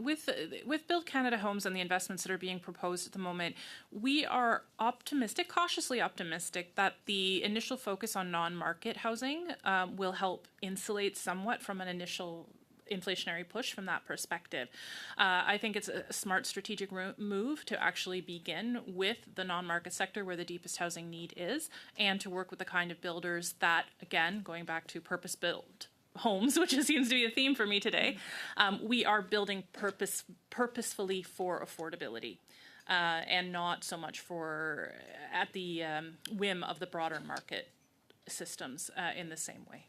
With Build Canada Homes and the investments that are being proposed at the moment, we are optimistic, cautiously optimistic, that the initial focus on non-market housing will help insulate somewhat from an initial inflationary push from that perspective. I think it's a smart strategic move to actually begin with the non-market sector where the deepest housing need is, and to work with the kind of builders that, again, going back to purpose-built homes, which seems to be a theme for me today, we are building purposefully for affordability. And not so much for at the whim of the broader market systems in the same way.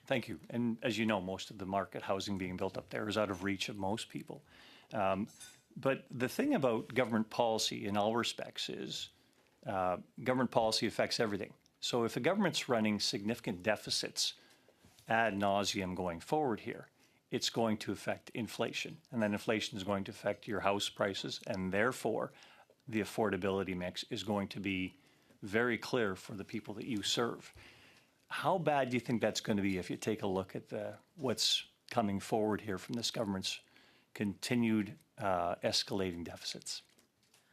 Thank you. And as you know, most of the market housing being built up there is out of reach of most people. But the thing about government policy in all respects is government policy affects everything. So if a government's running significant deficits ad nauseum going forward here, it's going to affect inflation. And then inflation is going to affect your house prices, and therefore the affordability mix is going to be very clear for the people that you serve. How bad do you think that's going to be if you take a look at what's coming forward here from this government's continued escalating deficits?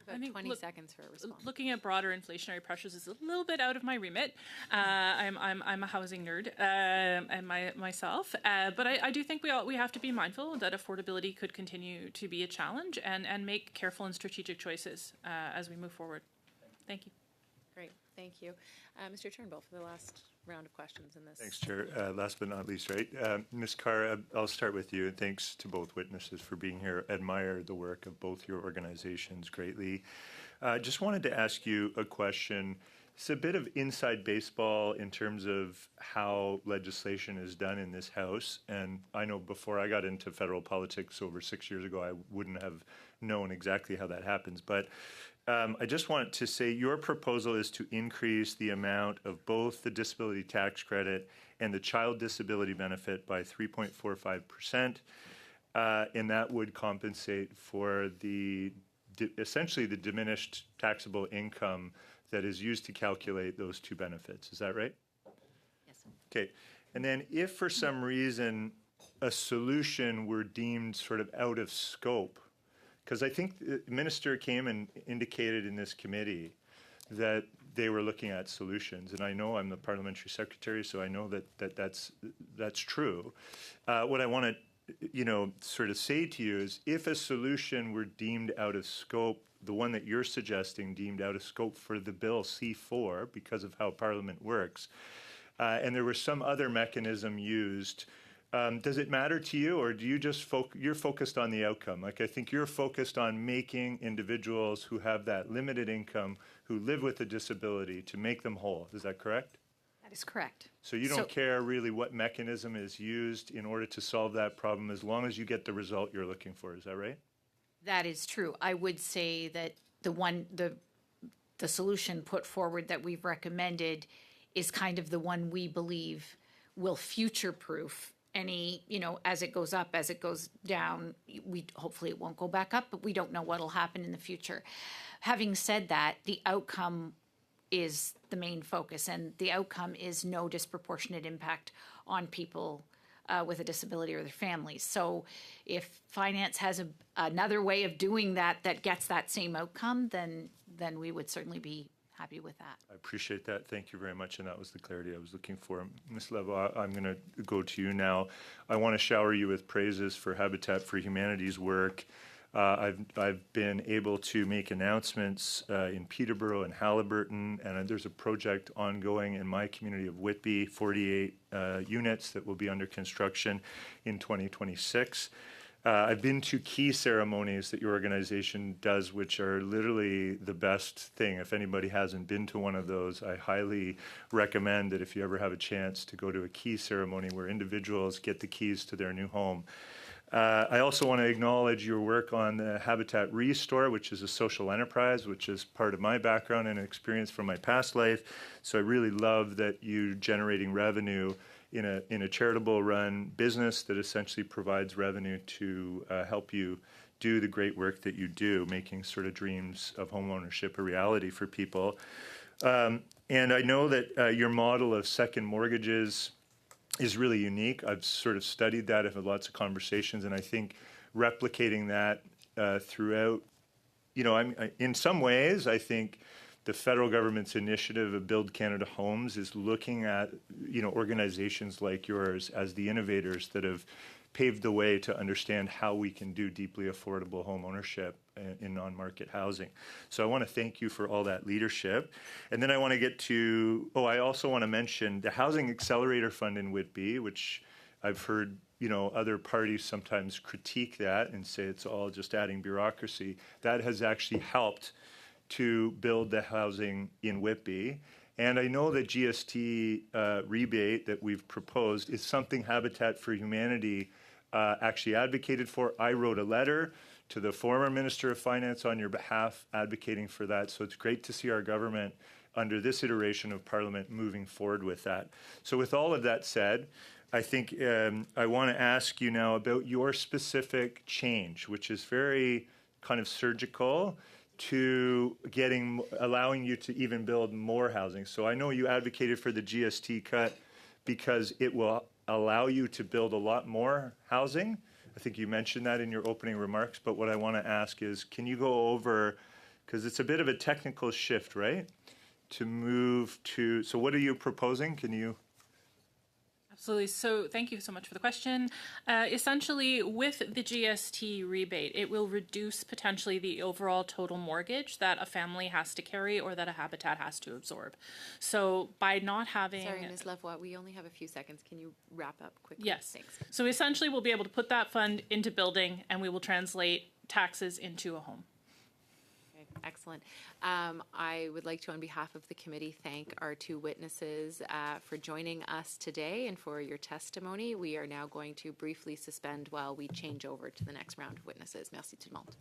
About 20 seconds for a response. Looking at broader inflationary pressures is a little bit out of my remit. I'm a housing nerd and myself, but I do think we have to be mindful that affordability could continue to be a challenge and make careful and strategic choices as we move forward. Thank you. Great, thank you. Mr. Turnbull for the last round of questions in this. Thanks, Chair. Last but not least, right? Ms. Carr, I'll start with you. And thanks to both witnesses for being here. Admire the work of both your organizations greatly. Just wanted to ask you a question. It's a bit of inside baseball in terms of how legislation is done in this House. And I know before I got into federal politics over 6 years ago, I wouldn't have known exactly how that happens. But I just want to say your proposal is to increase the amount of both the disability tax credit and the child disability benefit by 3.45%, and that would compensate for essentially the diminished taxable income that is used to calculate those two benefits. Is that right? Yes. Okay. And then if for some reason a solution were deemed sort of out of scope, because I think the minister came and indicated in this committee that they were looking at solutions, and I know I'm the parliamentary secretary, so I know that's true. What I want to, sort of say to you is, if a solution were deemed out of scope, the one that you're suggesting deemed out of scope for the bill C4 because of how Parliament works, and there was some other mechanism used. Does it matter to you, or do you just you're focused on the outcome? Like, I think you're focused on making individuals who have that limited income, who live with a disability, to make them whole. Is that correct? That is correct. So you don't care really what mechanism is used in order to solve that problem as long as you get the result you're looking for. Is that right? That is true. I would say that the solution put forward that we've recommended is kind of the one we believe will future-proof any, as it goes up, as it goes down. Hopefully it won't go back up, but we don't know what'll happen in the future. Having said that, the outcome is the main focus, and the outcome is no disproportionate impact on people with a disability or their families. So if finance has another way of doing that gets that same outcome, then we would certainly be happy with that. I appreciate that. Thank you very much. And that was the clarity I was looking for. Ms. Levo, I'm going to go to you now. I want to shower you with praises for Habitat for Humanity's work. I've been able to make announcements in Peterborough and Halliburton, and there's a project ongoing in my community of Whitby, 48 units that will be under construction in 2026. I've been to key ceremonies that your organization does, which are literally the best thing. If anybody hasn't been to one of those, I highly recommend that if you ever have a chance to go to a key ceremony where individuals get the keys to their new home. I also want to acknowledge your work on the Habitat Restore, which is a social enterprise, which is part of my background and experience from my past life. So I really love that you're generating revenue in a charitable run business that essentially provides revenue to help you do the great work that you do, making sort of dreams of homeownership a reality for people. And I know that your model of second mortgages is really unique. I've sort of studied that. I've had lots of conversations, and I think replicating that throughout, in some ways, I think the federal government's initiative of Build Canada Homes is looking at, organizations like yours as the innovators that have paved the way to understand how we can do deeply affordable home ownership in non-market housing. So I want to thank you for all that leadership. And then I want to get to, I also want to mention the Housing Accelerator Fund in Whitby, which I've heard, other parties sometimes critique that and say it's all just adding bureaucracy. That has actually helped to build the housing in Whitby. And I know the GST rebate that we've proposed is something Habitat for Humanity actually advocated for. I wrote a letter to the former Minister of Finance on your behalf advocating for that. So it's great to see our government under this iteration of Parliament moving forward with that. So with all of that said, I think I want to ask you now about your specific change, which is very kind of surgical to allowing you to even build more housing. So I know you advocated for the GST cut because it will allow you to build a lot more housing. I think you mentioned that in your opening remarks, but what I want to ask is, can you go over, because it's a bit of a technical shift, right? So what are you proposing? Can you? Absolutely. So thank you so much for the question. Essentially, with the GST rebate, it will reduce potentially the overall total mortgage that a family has to carry or that a habitat has to absorb. So by not having... Sorry, Ms. Levois, we only have a few seconds. Can you wrap up quickly? Yes. Thanks. So essentially, we'll be able to put that fund into building, and we will translate taxes into a home. Excellent. I would like to, on behalf of the committee, thank our two witnesses for joining us today and for your testimony. We are now going to briefly suspend while we change over to the next round of witnesses. Merci tout le monde.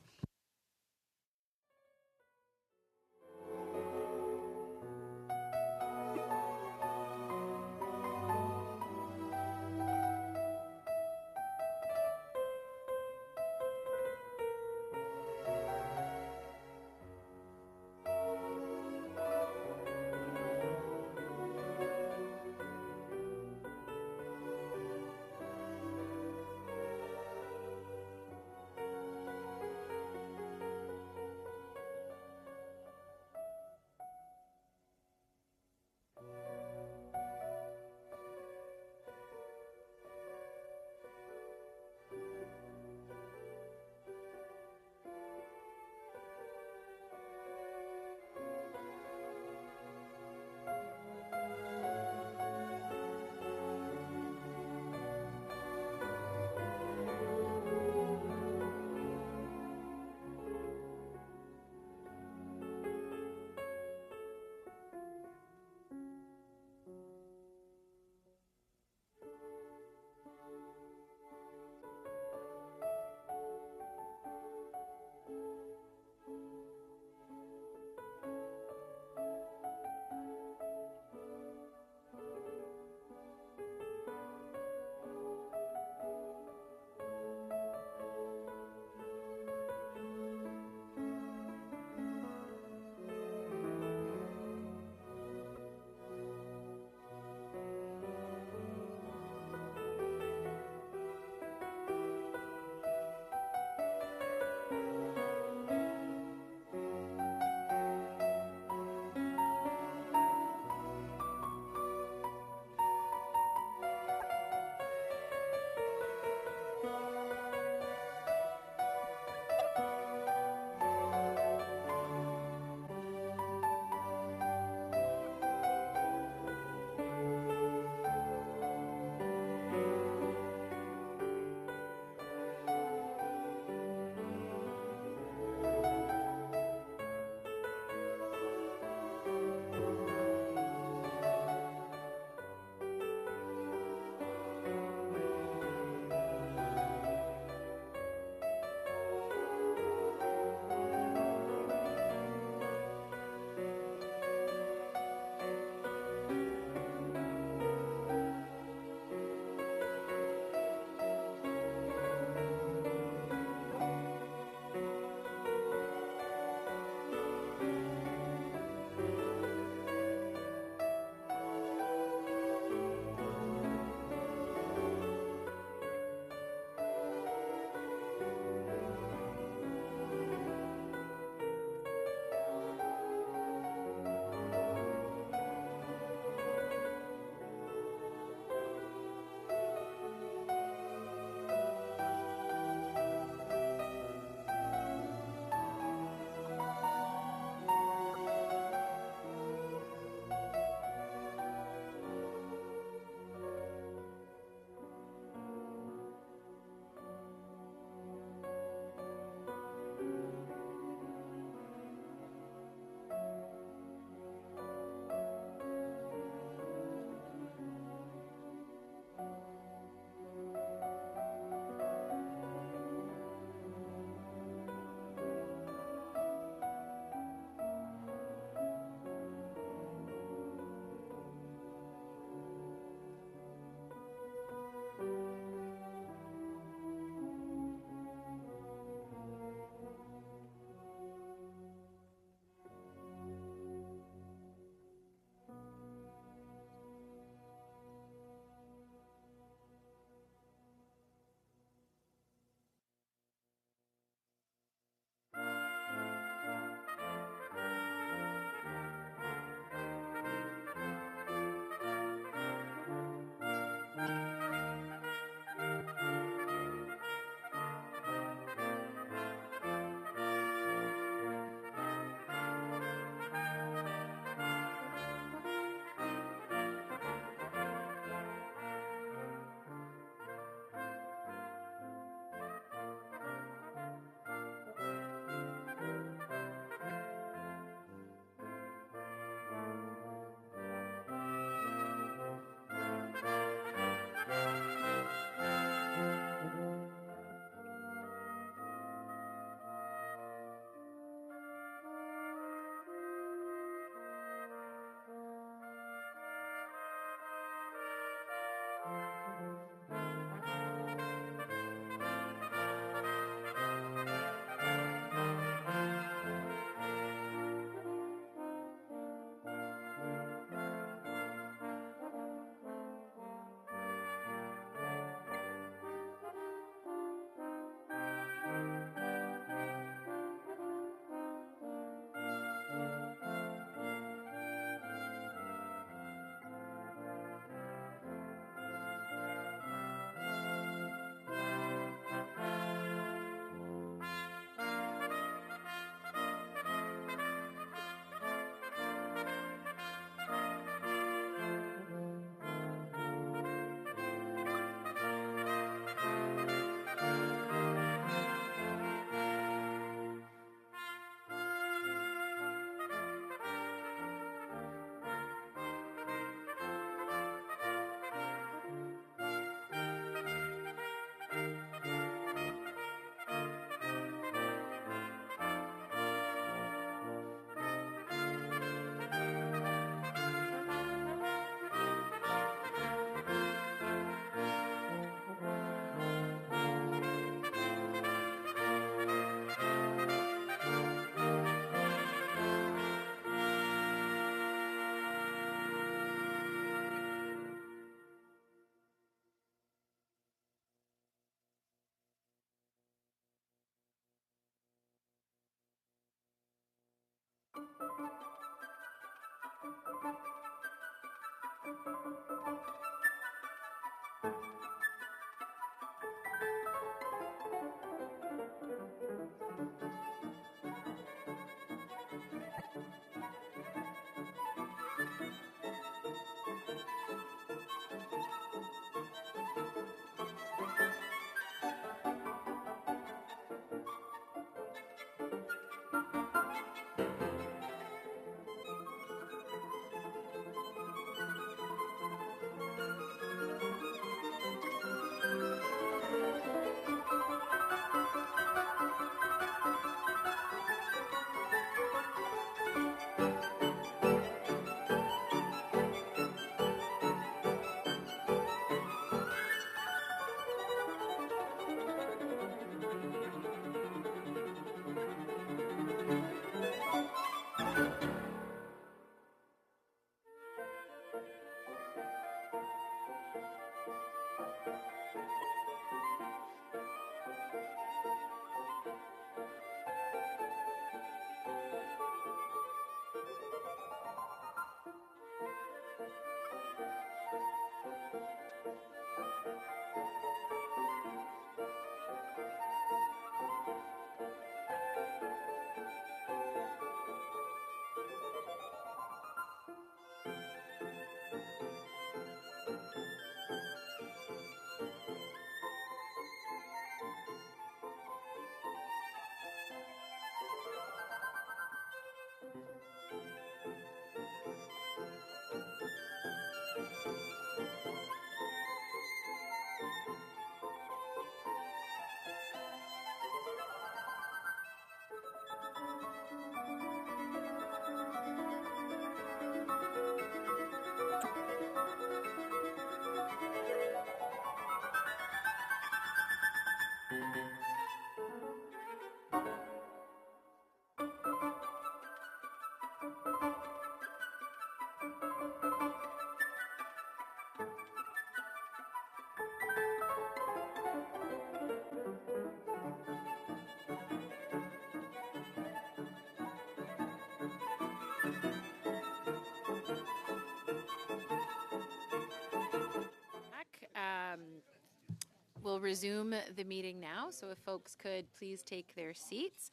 We'll resume the meeting now, so if folks could please take their seats.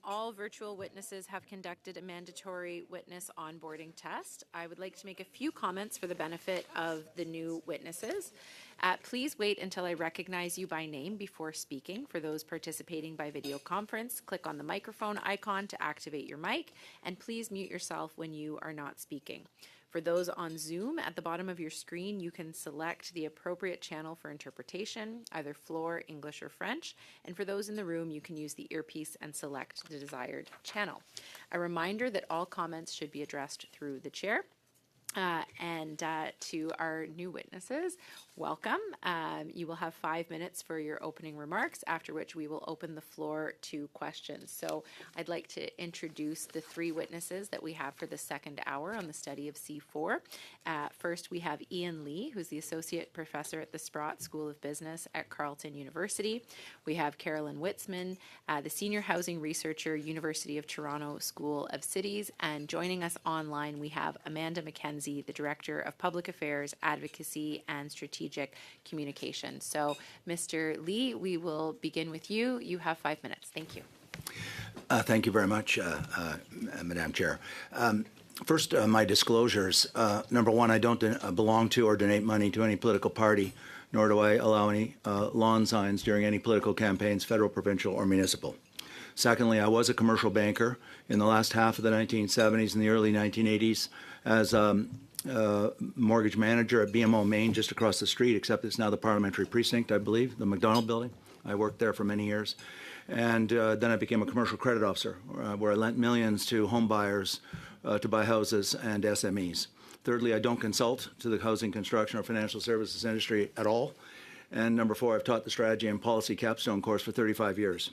All virtual witnesses have conducted a mandatory witness onboarding test. I would like to make a few comments for the benefit of the new witnesses. Please wait until I recognize you by name before speaking. For those participating by video conference, click on the microphone icon to activate your mic, and please mute yourself when you are not speaking. For those on Zoom, at the bottom of your screen, you can select the appropriate channel for interpretation, either floor, English, or French. And for those in the room, you can use the earpiece and select the desired channel. A reminder that all comments should be addressed through the chair. To our new witnesses, welcome. You will have 5 minutes for your opening remarks, after which we will open the floor to questions. So I'd like to introduce the three witnesses that we have for the second hour on the study of C4. First, we have Ian Lee, who's the Associate Professor at the Sprott School of Business at Carleton University. We have Carolyn Witzman, the Senior Housing Researcher, University of Toronto School of Cities. And joining us online, we have Amanda McKenzie, the Director of Public Affairs, Advocacy, and Strategic Communication. So, Mr. Lee, we will begin with you. You have 5 minutes. Thank you. Thank you very much, Madam Chair. First, my disclosures. Number one, I don't belong to or donate money to any political party, nor do I allow any lawn signs during any political campaigns, federal, provincial, or municipal. Secondly, I was a commercial banker in the last half of the 1970s and the early 1980s as mortgage manager at BMO Maine, just across the street, except it's now the Parliamentary Precinct, I believe, the McDonald Building. I worked there for many years. And then I became a commercial credit officer, where I lent millions to home buyers to buy houses and SMEs. Thirdly, I don't consult to the housing, construction, or financial services industry at all. And number four, I've taught the strategy and policy capstone course for 35 years.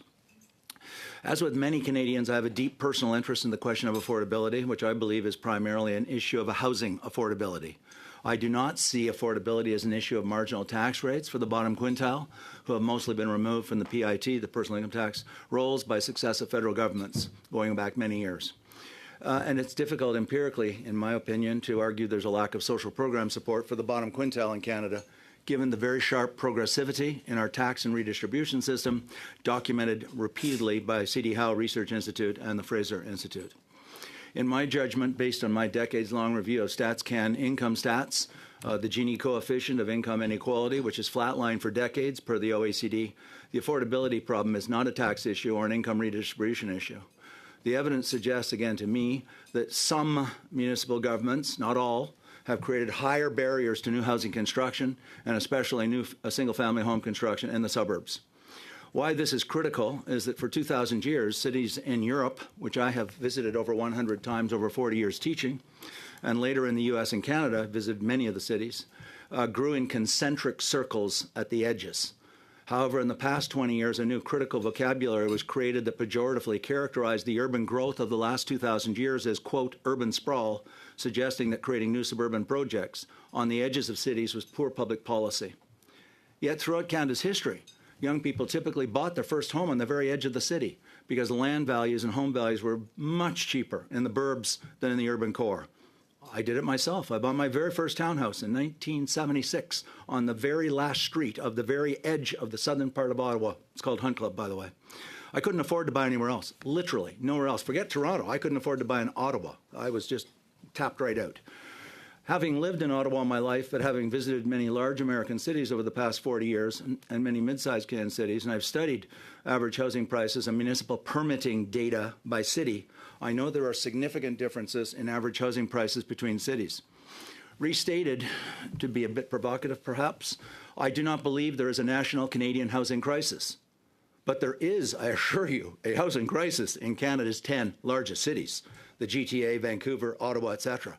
As with many Canadians, I have a deep personal interest in the question of affordability, which I believe is primarily an issue of housing affordability. I do not see affordability as an issue of marginal tax rates for the bottom quintile, who have mostly been removed from the PIT, the personal income tax, rolls by successive federal governments going back many years. And it's difficult empirically, in my opinion, to argue there's a lack of social program support for the bottom quintile in Canada, given the very sharp progressivity in our tax and redistribution system, documented repeatedly by C.D. Howe Research Institute and the Fraser Institute. In my judgment, based on my decades-long review of StatsCan income stats, the Gini coefficient of income inequality, which is flatlined for decades per the OECD, the affordability problem is not a tax issue or an income redistribution issue. The evidence suggests, again to me, that some municipal governments, not all, have created higher barriers to new housing construction and especially new single-family home construction in the suburbs. Why this is critical is that for 2,000 years, cities in Europe, which I have visited over 100 times over 40 years teaching, and later in the US and Canada, visited many of the cities, grew in concentric circles at the edges. However, in the past 20 years, a new critical vocabulary was created that pejoratively characterized the urban growth of the last 2,000 years as, quote, urban sprawl, suggesting that creating new suburban projects on the edges of cities was poor public policy. Yet throughout Canada's history, young people typically bought their first home on the very edge of the city because land values and home values were much cheaper in the burbs than in the urban core. I did it myself. I bought my very first townhouse in 1976 on the very last street of the very edge of the southern part of Ottawa. It's called Hunt Club, by the way. I couldn't afford to buy anywhere else, literally nowhere else. Forget Toronto. I couldn't afford to buy in Ottawa. I was just tapped right out. Having lived in Ottawa my life, but having visited many large American cities over the past 40 years and many mid-sized Canadian cities, and I've studied average housing prices and municipal permitting data by city, I know there are significant differences in average housing prices between cities. Restated, to be a bit provocative perhaps, I do not believe there is a national Canadian housing crisis. But there is, I assure you, a housing crisis in Canada's 10 largest cities, the GTA, Vancouver, Ottawa, etc.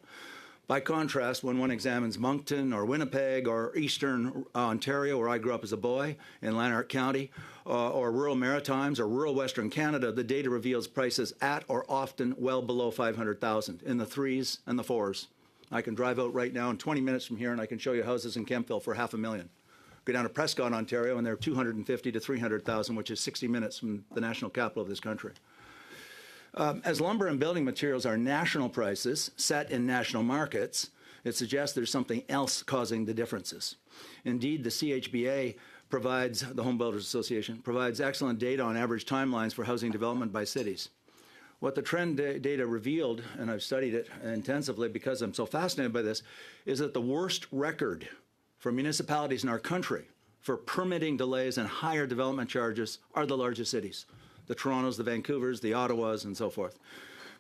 By contrast, when one examines Moncton or Winnipeg or Eastern Ontario, where I grew up as a boy, in Lanark County, or rural Maritimes or rural Western Canada, the data reveals prices at or often well below $500,000, in the 3s and the 4s. I can drive out right now in 20 minutes from here and I can show you houses in Kemptville for $500,000. Go down to Prescott, Ontario, and they're $250,000 to $300,000, which is 60 minutes from the national capital of this country. As lumber and building materials are national prices set in national markets, it suggests there's something else causing the differences. Indeed, the CHBA provides, the Home Builders Association, provides excellent data on average timelines for housing development by cities. What the trend data revealed, and I've studied it intensively because I'm so fascinated by this, is that the worst record for municipalities in our country for permitting delays and higher development charges are the largest cities. The Torontos, the Vancouvers, the Ottawas, and so forth.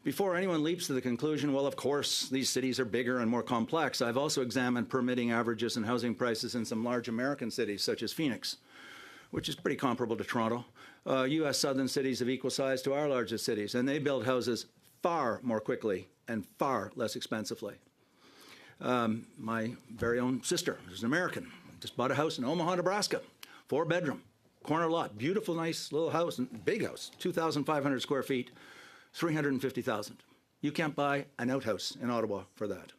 Before anyone leaps to the conclusion, well, of course, these cities are bigger and more complex, I've also examined permitting averages and housing prices in some large American cities, such as Phoenix, which is pretty comparable to Toronto. U.S. southern cities of equal size to our largest cities, and they build houses far more quickly and far less expensively. My very own sister, who's an American, just bought a house in Omaha, Nebraska, 4-bedroom. Corner lot, beautiful, nice little house, big house, 2,500 square feet, $350,000. You can't buy an outhouse in Ottawa for that.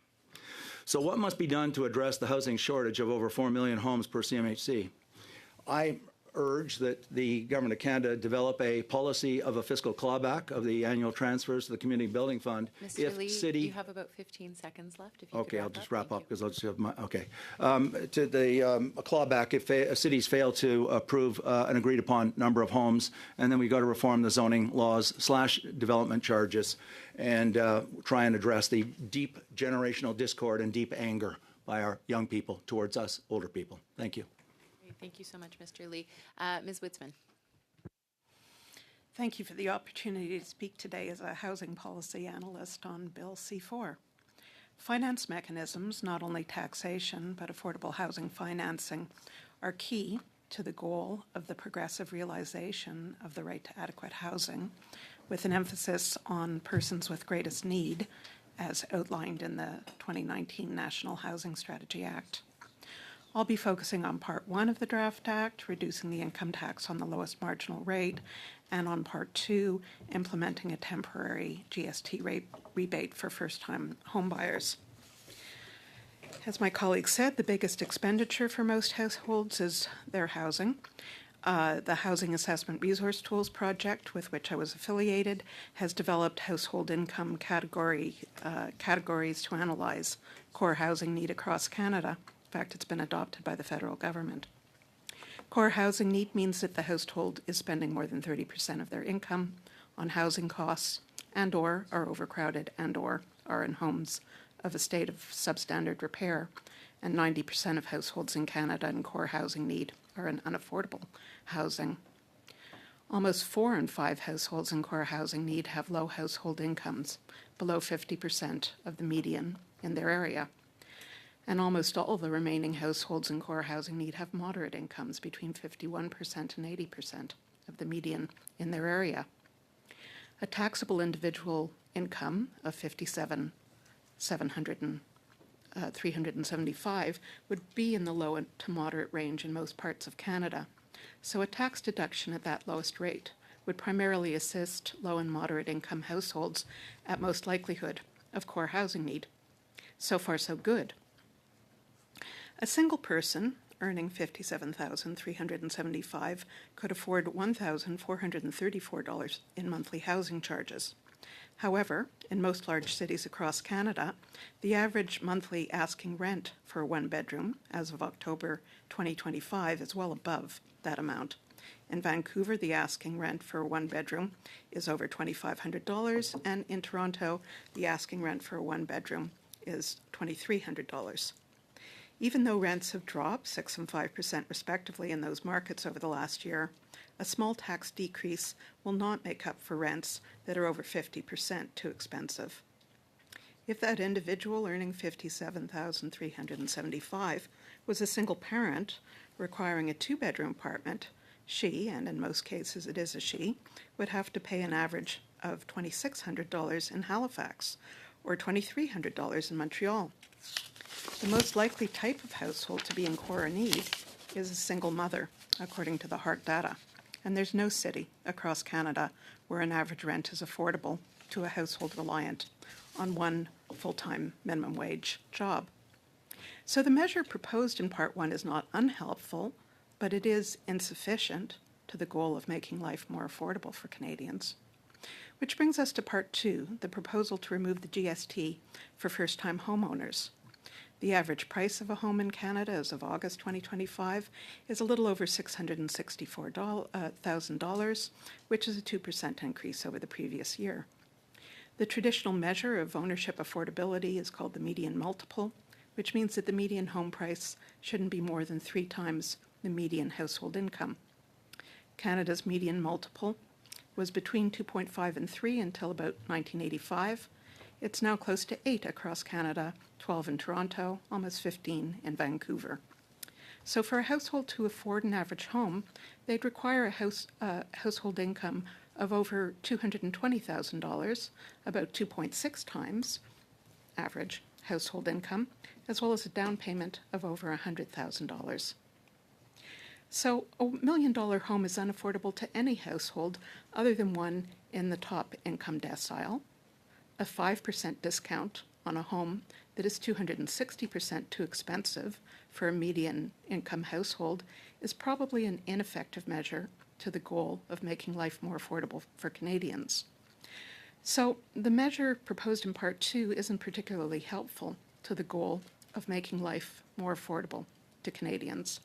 So what must be done to address the housing shortage of over 4 million homes per CMHC? I urge that the Government of Canada develop a policy of a fiscal clawback of the annual transfers to the Community Building Fund. Mr. Lee, you have about 15 seconds left. If you Okay, could I'll just wrap up Thank you. because I'll just have my, okay. To the clawback, if cities fail to approve an agreed upon number of homes, and then we got to reform the zoning laws / development charges and try and address the deep generational discord and deep anger by our young people towards us older people. Thank you. Thank you so much, Mr. Lee. Ms. Witzman. Thank you for the opportunity to speak today as a housing policy analyst on Bill C4. Finance mechanisms, not only taxation, but affordable housing financing, are key to the goal of the progressive realization of the right to adequate housing, with an emphasis on persons with greatest need, as outlined in the 2019 National Housing Strategy Act. I'll be focusing on Part 1 of the Draft Act, reducing the income tax on the lowest marginal rate, and on Part 2, implementing a temporary GST rebate for first-time homebuyers. As my colleague said, the biggest expenditure for most households is their housing. The Housing Assessment Resource Tools project, with which I was affiliated, has developed household income categories to analyze core housing need across Canada. In fact, it's been adopted by the federal government. Core housing need means that the household is spending more than 30% of their income on housing costs and/or are overcrowded and/or are in homes of a state of substandard repair, and 90% of households in Canada in core housing need are in unaffordable housing. Almost 4 in 5 households in core housing need have low household incomes, below 50% of the median in their area. And almost all the remaining households in core housing need have moderate incomes, between 51% and 80% of the median in their area. A taxable individual income of $57,375 would be in the low to moderate range in most parts of Canada. So a tax deduction at that lowest rate would primarily assist low and moderate income households at most likelihood of core housing need. So far, so good. A single person earning $57,375 could afford $1,434 in monthly housing charges. However, in most large cities across Canada, the average monthly asking rent for a one-bedroom as of October 2025 is well above that amount. In Vancouver, the asking rent for a one-bedroom is over $2,500, and in Toronto, the asking rent for a one-bedroom is $2,300. Even though rents have dropped 6% and 5% respectively in those markets over the last year, a small tax decrease will not make up for rents that are over 50% too expensive. If that individual earning $57,375 was a single parent requiring a two-bedroom apartment, she, and in most cases it is a she, would have to pay an average of $2,600 in Halifax or $2,300 in Montreal. The most likely type of household to be in core need is a single mother, according to the HART data. And there's no city across Canada where an average rent is affordable to a household reliant on one full-time minimum wage job. So the measure proposed in Part 1 is not unhelpful, but it is insufficient to the goal of making life more affordable for Canadians. Which brings us to Part 2, the proposal to remove the GST for first-time homeowners. The average price of a home in Canada as of August 2025 is a little over $664,000, which is a 2% increase over the previous year. The traditional measure of ownership affordability is called the median multiple, which means that the median home price shouldn't be more than 3 times the median household income. Canada's median multiple was between 2.5 and 3 until about 1985. It's now close to 8 across Canada, 12 in Toronto, almost 15 in Vancouver. So for a household to afford an average home, they'd require a household income of over $220,000, about 2.6 times average household income, as well as a down payment of over $100,000. So a $1 million home is unaffordable to any household other than one in the top income decile. A 5% discount on a home that is 260% too expensive for a median income household is probably an ineffective measure to the goal of making life more affordable for Canadians. So the measure proposed in Part 2 isn't particularly helpful to the goal of making life more affordable to Canadians.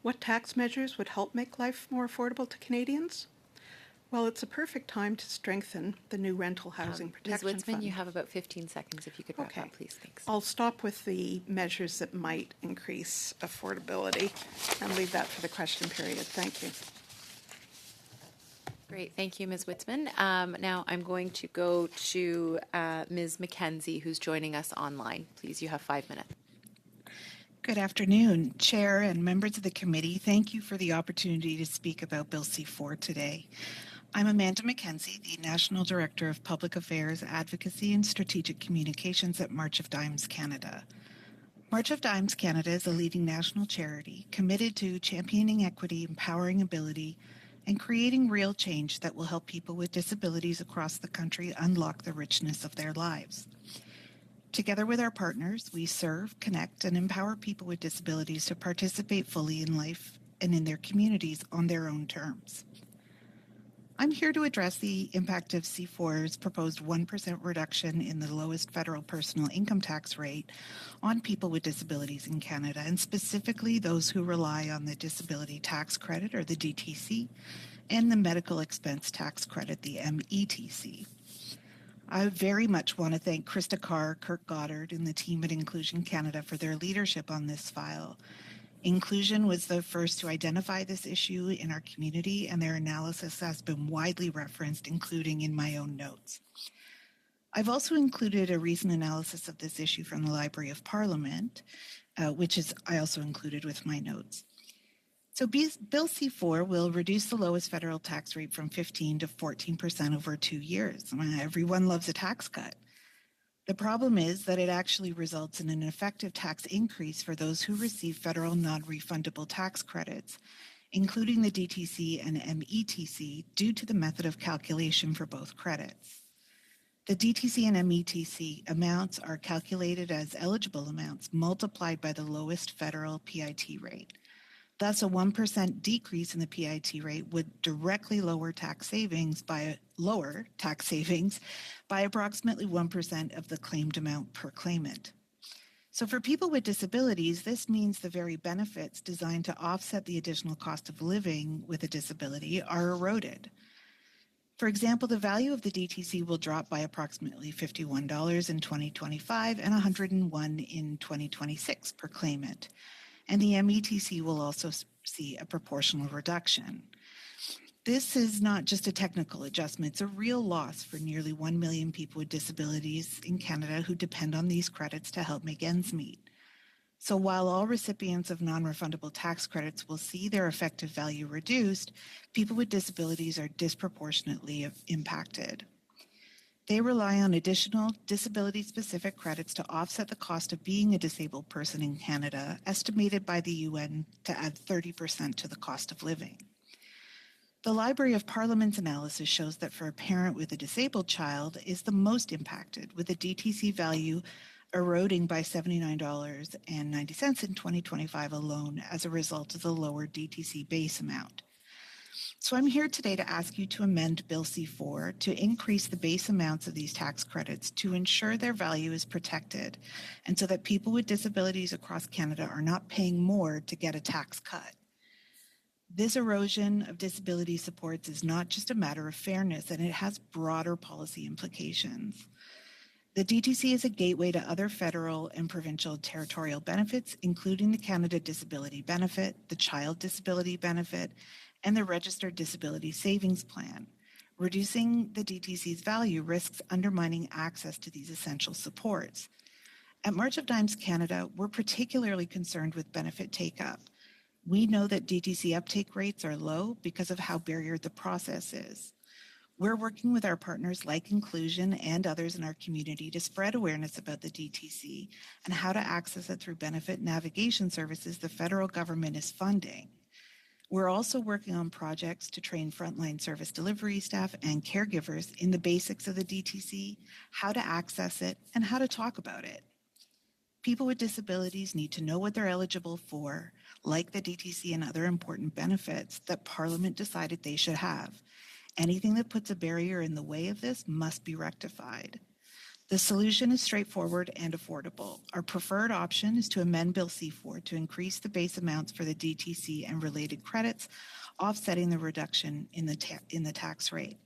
What tax measures would help make life more affordable to Canadians? Well, it's a perfect time to strengthen the new rental housing protection Ms. Witzman, fund. you have about 15 seconds if you could wrap up, please. Thanks. I'll stop with the measures that might increase affordability and leave that for the question period. Thank you. Great. Thank you, Ms. Witzman. Now I'm going to go to Ms. McKenzie, who's joining us online. Please, you have 5 minutes. Good afternoon, Chair and members of the committee. Thank you for the opportunity to speak about Bill C-4 today. I'm Amanda McKenzie, the National Director of Public Affairs, Advocacy and Strategic Communications at March of Dimes Canada. March of Dimes Canada is a leading national charity committed to championing equity, empowering ability, and creating real change that will help people with disabilities across the country unlock the richness of their lives. Together with our partners, we serve, connect, and empower people with disabilities to participate fully in life and in their communities on their own terms. I'm here to address the impact of C4's proposed 1% reduction in the lowest federal personal income tax rate on people with disabilities in Canada, and specifically those who rely on the Disability Tax Credit, or the DTC, and the Medical Expense Tax Credit, the METC. I very much want to thank Krista Carr, Kirk Goddard, and the team at Inclusion Canada for their leadership on this file. Inclusion was the first to identify this issue in our community, and their analysis has been widely referenced, including in my own notes. I've also included a recent analysis of this issue from the Library of Parliament, which I also included with my notes. So Bill C4 will reduce the lowest federal tax rate from 15% to 14% over 2 years. I mean, everyone loves a tax cut. The problem is that it actually results in an effective tax increase for those who receive federal non-refundable tax credits, including the DTC and METC, due to the method of calculation for both credits. The DTC and METC amounts are calculated as eligible amounts multiplied by the lowest federal PIT rate. Thus, a 1% decrease in the PIT rate would directly lower tax savings by approximately 1% of the claimed amount per claimant. So for people with disabilities, this means the very benefits designed to offset the additional cost of living with a disability are eroded. For example, the value of the DTC will drop by approximately $51 in 2025 and $101 in 2026 per claimant. And the METC will also see a proportional reduction. This is not just a technical adjustment, it's a real loss for nearly 1 million people with disabilities in Canada who depend on these credits to help make ends meet. So while all recipients of non-refundable tax credits will see their effective value reduced, people with disabilities are disproportionately impacted. They rely on additional disability-specific credits to offset the cost of being a disabled person in Canada, estimated by the UN to add 30% to the cost of living. The Library of Parliament's analysis shows that for a parent with a disabled child is the most impacted, with the DTC value eroding by $79.90 in 2025 alone as a result of the lower DTC base amount. So I'm here today to ask you to amend Bill C4 to increase the base amounts of these tax credits to ensure their value is protected, and so that people with disabilities across Canada are not paying more to get a tax cut. This erosion of disability supports is not just a matter of fairness, and it has broader policy implications. The DTC is a gateway to other federal and provincial territorial benefits, including the Canada Disability Benefit, the Child Disability Benefit, and the Registered Disability Savings Plan. Reducing the DTC's value risks undermining access to these essential supports. At March of Dimes Canada, we're particularly concerned with benefit take-up. We know that DTC uptake rates are low because of how barriered the process is. We're working with our partners like Inclusion and others in our community to spread awareness about the DTC and how to access it through benefit navigation services the federal government is funding. We're also working on projects to train frontline service delivery staff and caregivers in the basics of the DTC, how to access it, and how to talk about it. People with disabilities need to know what they're eligible for, like the DTC and other important benefits that Parliament decided they should have. Anything that puts a barrier in the way of this must be rectified. The solution is straightforward and affordable. Our preferred option is to amend Bill C4 to increase the base amounts for the DTC and related credits, offsetting the reduction in the tax rate.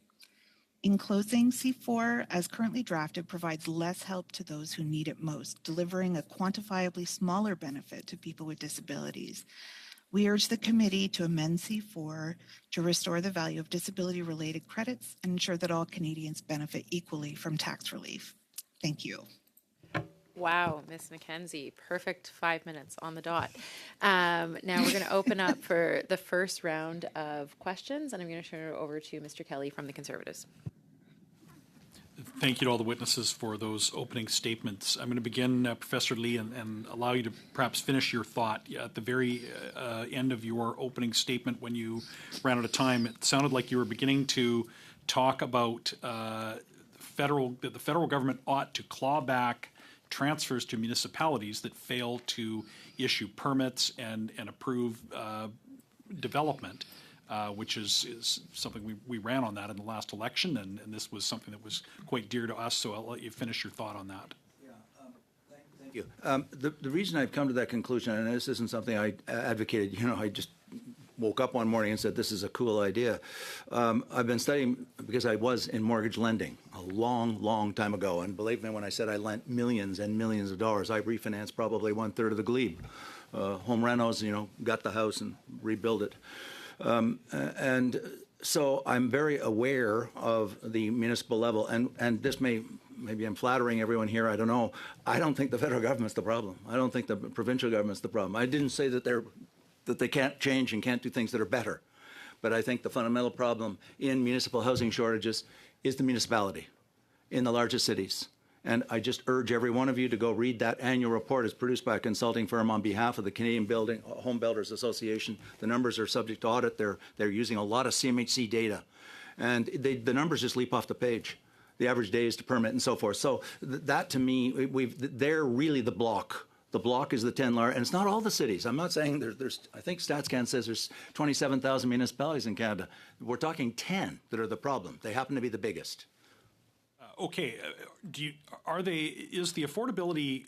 In closing, C4, as currently drafted, provides less help to those who need it most, delivering a quantifiably smaller benefit to people with disabilities. We urge the committee to amend C4 to restore the value of disability-related credits and ensure that all Canadians benefit equally from tax relief. Thank you. Wow, Ms. McKenzie, perfect 5 minutes on the dot. Now we're going to open up for the first round of questions, and I'm going to turn it over to Mr. Kelly from the Conservatives. Thank you to all the witnesses for those opening statements. I'm going to begin, Professor Lee, and allow you to perhaps finish your thought. At the very end of your opening statement, when you ran out of time, it sounded like you were beginning to talk about that the federal government ought to claw back transfers to municipalities that fail to issue permits and approve development, which is something we ran on that in the last election, and this was something that was quite dear to us, so I'll let you finish your thought on that. Thank you. The reason I've come to that conclusion, and this isn't something I advocated, I just woke up one morning and said, this is a cool idea. I've been studying because I was in mortgage lending a long, long time ago. And believe me, when I said I lent millions and millions of dollars, I refinanced probably 1/3 of the glebe. Home renos, got the house and rebuilt it. And so I'm very aware of the municipal level. And this maybe I'm flattering everyone here, I don't know. I don't think the federal government's the problem. I don't think the provincial government's the problem. I didn't say that they can't change and can't do things that are better. But I think the fundamental problem in municipal housing shortages is the municipality in the largest cities. And I just urge every one of you to go read that annual report. It's produced by a consulting firm on behalf of the Canadian Home Builders Association. The numbers are subject to audit. They're using a lot of CMHC data. And the numbers just leap off the page. The average days to permit and so forth. So that to me, they're really the block. The block is the 10 large, and it's not all the cities. I'm not saying there's I think StatsCan says there's 27,000 municipalities in Canada. We're talking 10 that are the problem. They happen to be the biggest. Okay, is the affordability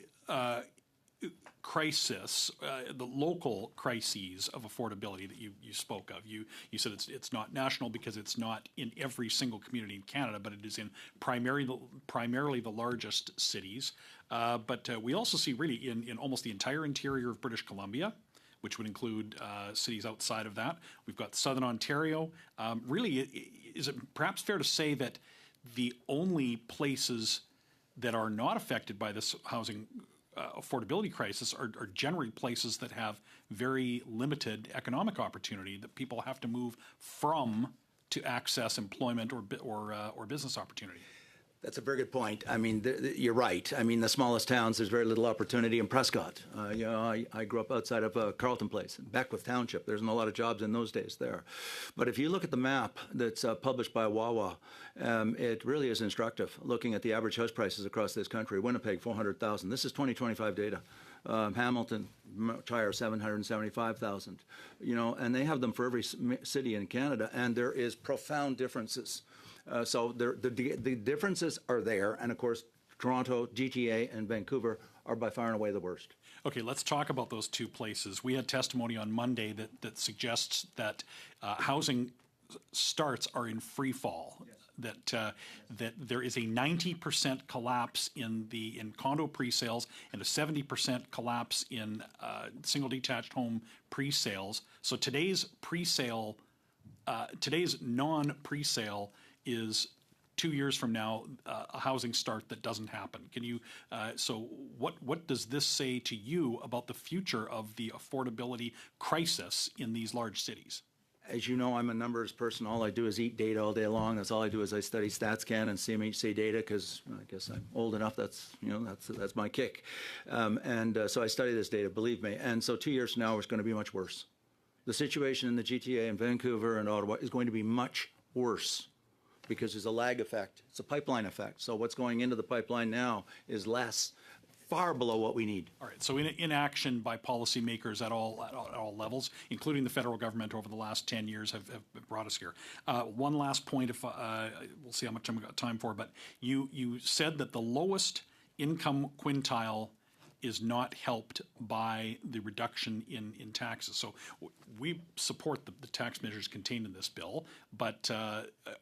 crisis, the local crises of affordability that you spoke of? You said it's not national because it's not in every single community in Canada, but it is in primarily the largest cities. But we also see really in almost the entire interior of British Columbia, which would include cities outside of that. We've got Southern Ontario. Really, is it perhaps fair to say that the only places that are not affected by this housing affordability crisis are generally places that have very limited economic opportunity that people have to move from to access employment or business opportunity? That's a very good point. I mean, you're right. I mean, the smallest towns, there's very little opportunity in Prescott. I grew up outside of Carleton Place, Beckwith Township. There's not a lot of jobs in those days there. But if you look at the map that's published by Wawa, it really is instructive. Looking at the average house prices across this country, Winnipeg, 400,000. This is 2025 data. Hamilton, Tyre, 775,000. And they have them for every city in Canada, and there is profound differences. So the differences are there, and of course, Toronto, GTA, and Vancouver are by far and away the worst. Okay, let's talk about those two places. We had testimony on Monday that suggests that housing starts are in free fall. Yes. That there is a 90% collapse in condo pre-sales and a 70% collapse in single detached home pre-sales. So today's non-pre-sale is 2 years from now a housing start that doesn't happen. Can you? So what does this say to you about the future of the affordability crisis in these large cities? As you know, I'm a numbers person. All I do is eat data all day long. That's all I do is I study StatsCan and CMHC data because I guess I'm old enough. That's my kick. So I study this data, believe me. And so 2 years from now, it's going to be much worse. The situation in the GTA and Vancouver and Ottawa is going to be much worse because there's a lag effect. It's a pipeline effect. So what's going into the pipeline now is far below what we need. All right. So inaction by policymakers at all levels, including the federal government over the last 10 years, have brought us here. One last point, if we'll see how much I've got time for, but you said that the lowest income quintile is not helped by the reduction in taxes. So we support the tax measures contained in this bill, but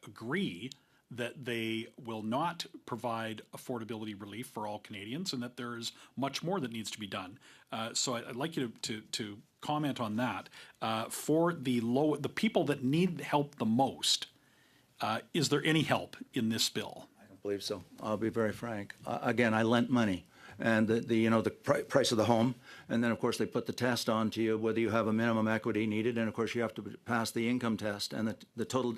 agree that they will not provide affordability relief for all Canadians and that there is much more that needs to be done. So I'd like you to comment on that. For the people that need help the most, is there any help in this bill? I don't believe so. I'll be very frank. Again, I lent money. And the price of the home, and then of course they put the test on to you whether you have a minimum equity needed, and of course you have to pass the income test and the total,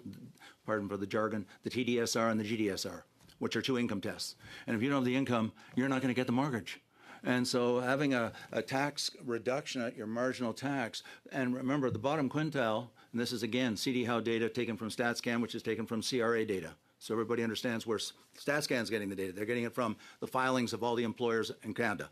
pardon for the jargon, the TDSR and the GDSR, which are two income tests. And if you don't have the income, you're not going to get the mortgage. And so having a tax reduction at your marginal tax, and remember the bottom quintile, and this is again CD Howe data taken from StatsCan, which is taken from CRA data. So everybody understands where StatScan's getting the data. They're getting it from the filings of all the employers in Canada.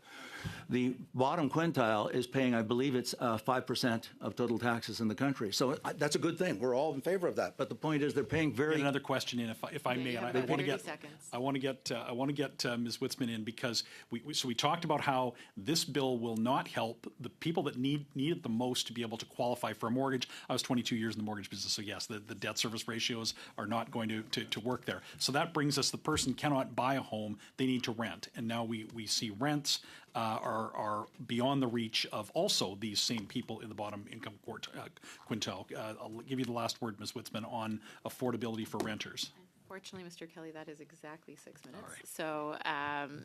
The bottom quintile is paying, I believe it's 5% of total taxes in the country. So that's a good thing. We're all in favor of that. But the point is they're paying very... Get another question in, if I may. you And have I about want to 30 get, seconds. I want to get Ms. Witzman in, because we talked about how this bill will not help the people that need it the most to be able to qualify for a mortgage. I was 22 years in the mortgage business, so yes, the debt service ratios are not going to work there. So that brings us, the person cannot buy a home, they need to rent. And now we see rents are beyond the reach of also these same people in the bottom income quintile. I'll give you the last word, Ms. Witzman, on affordability for renters. Unfortunately, Mr. Kelly, that is exactly 6 minutes. Right. So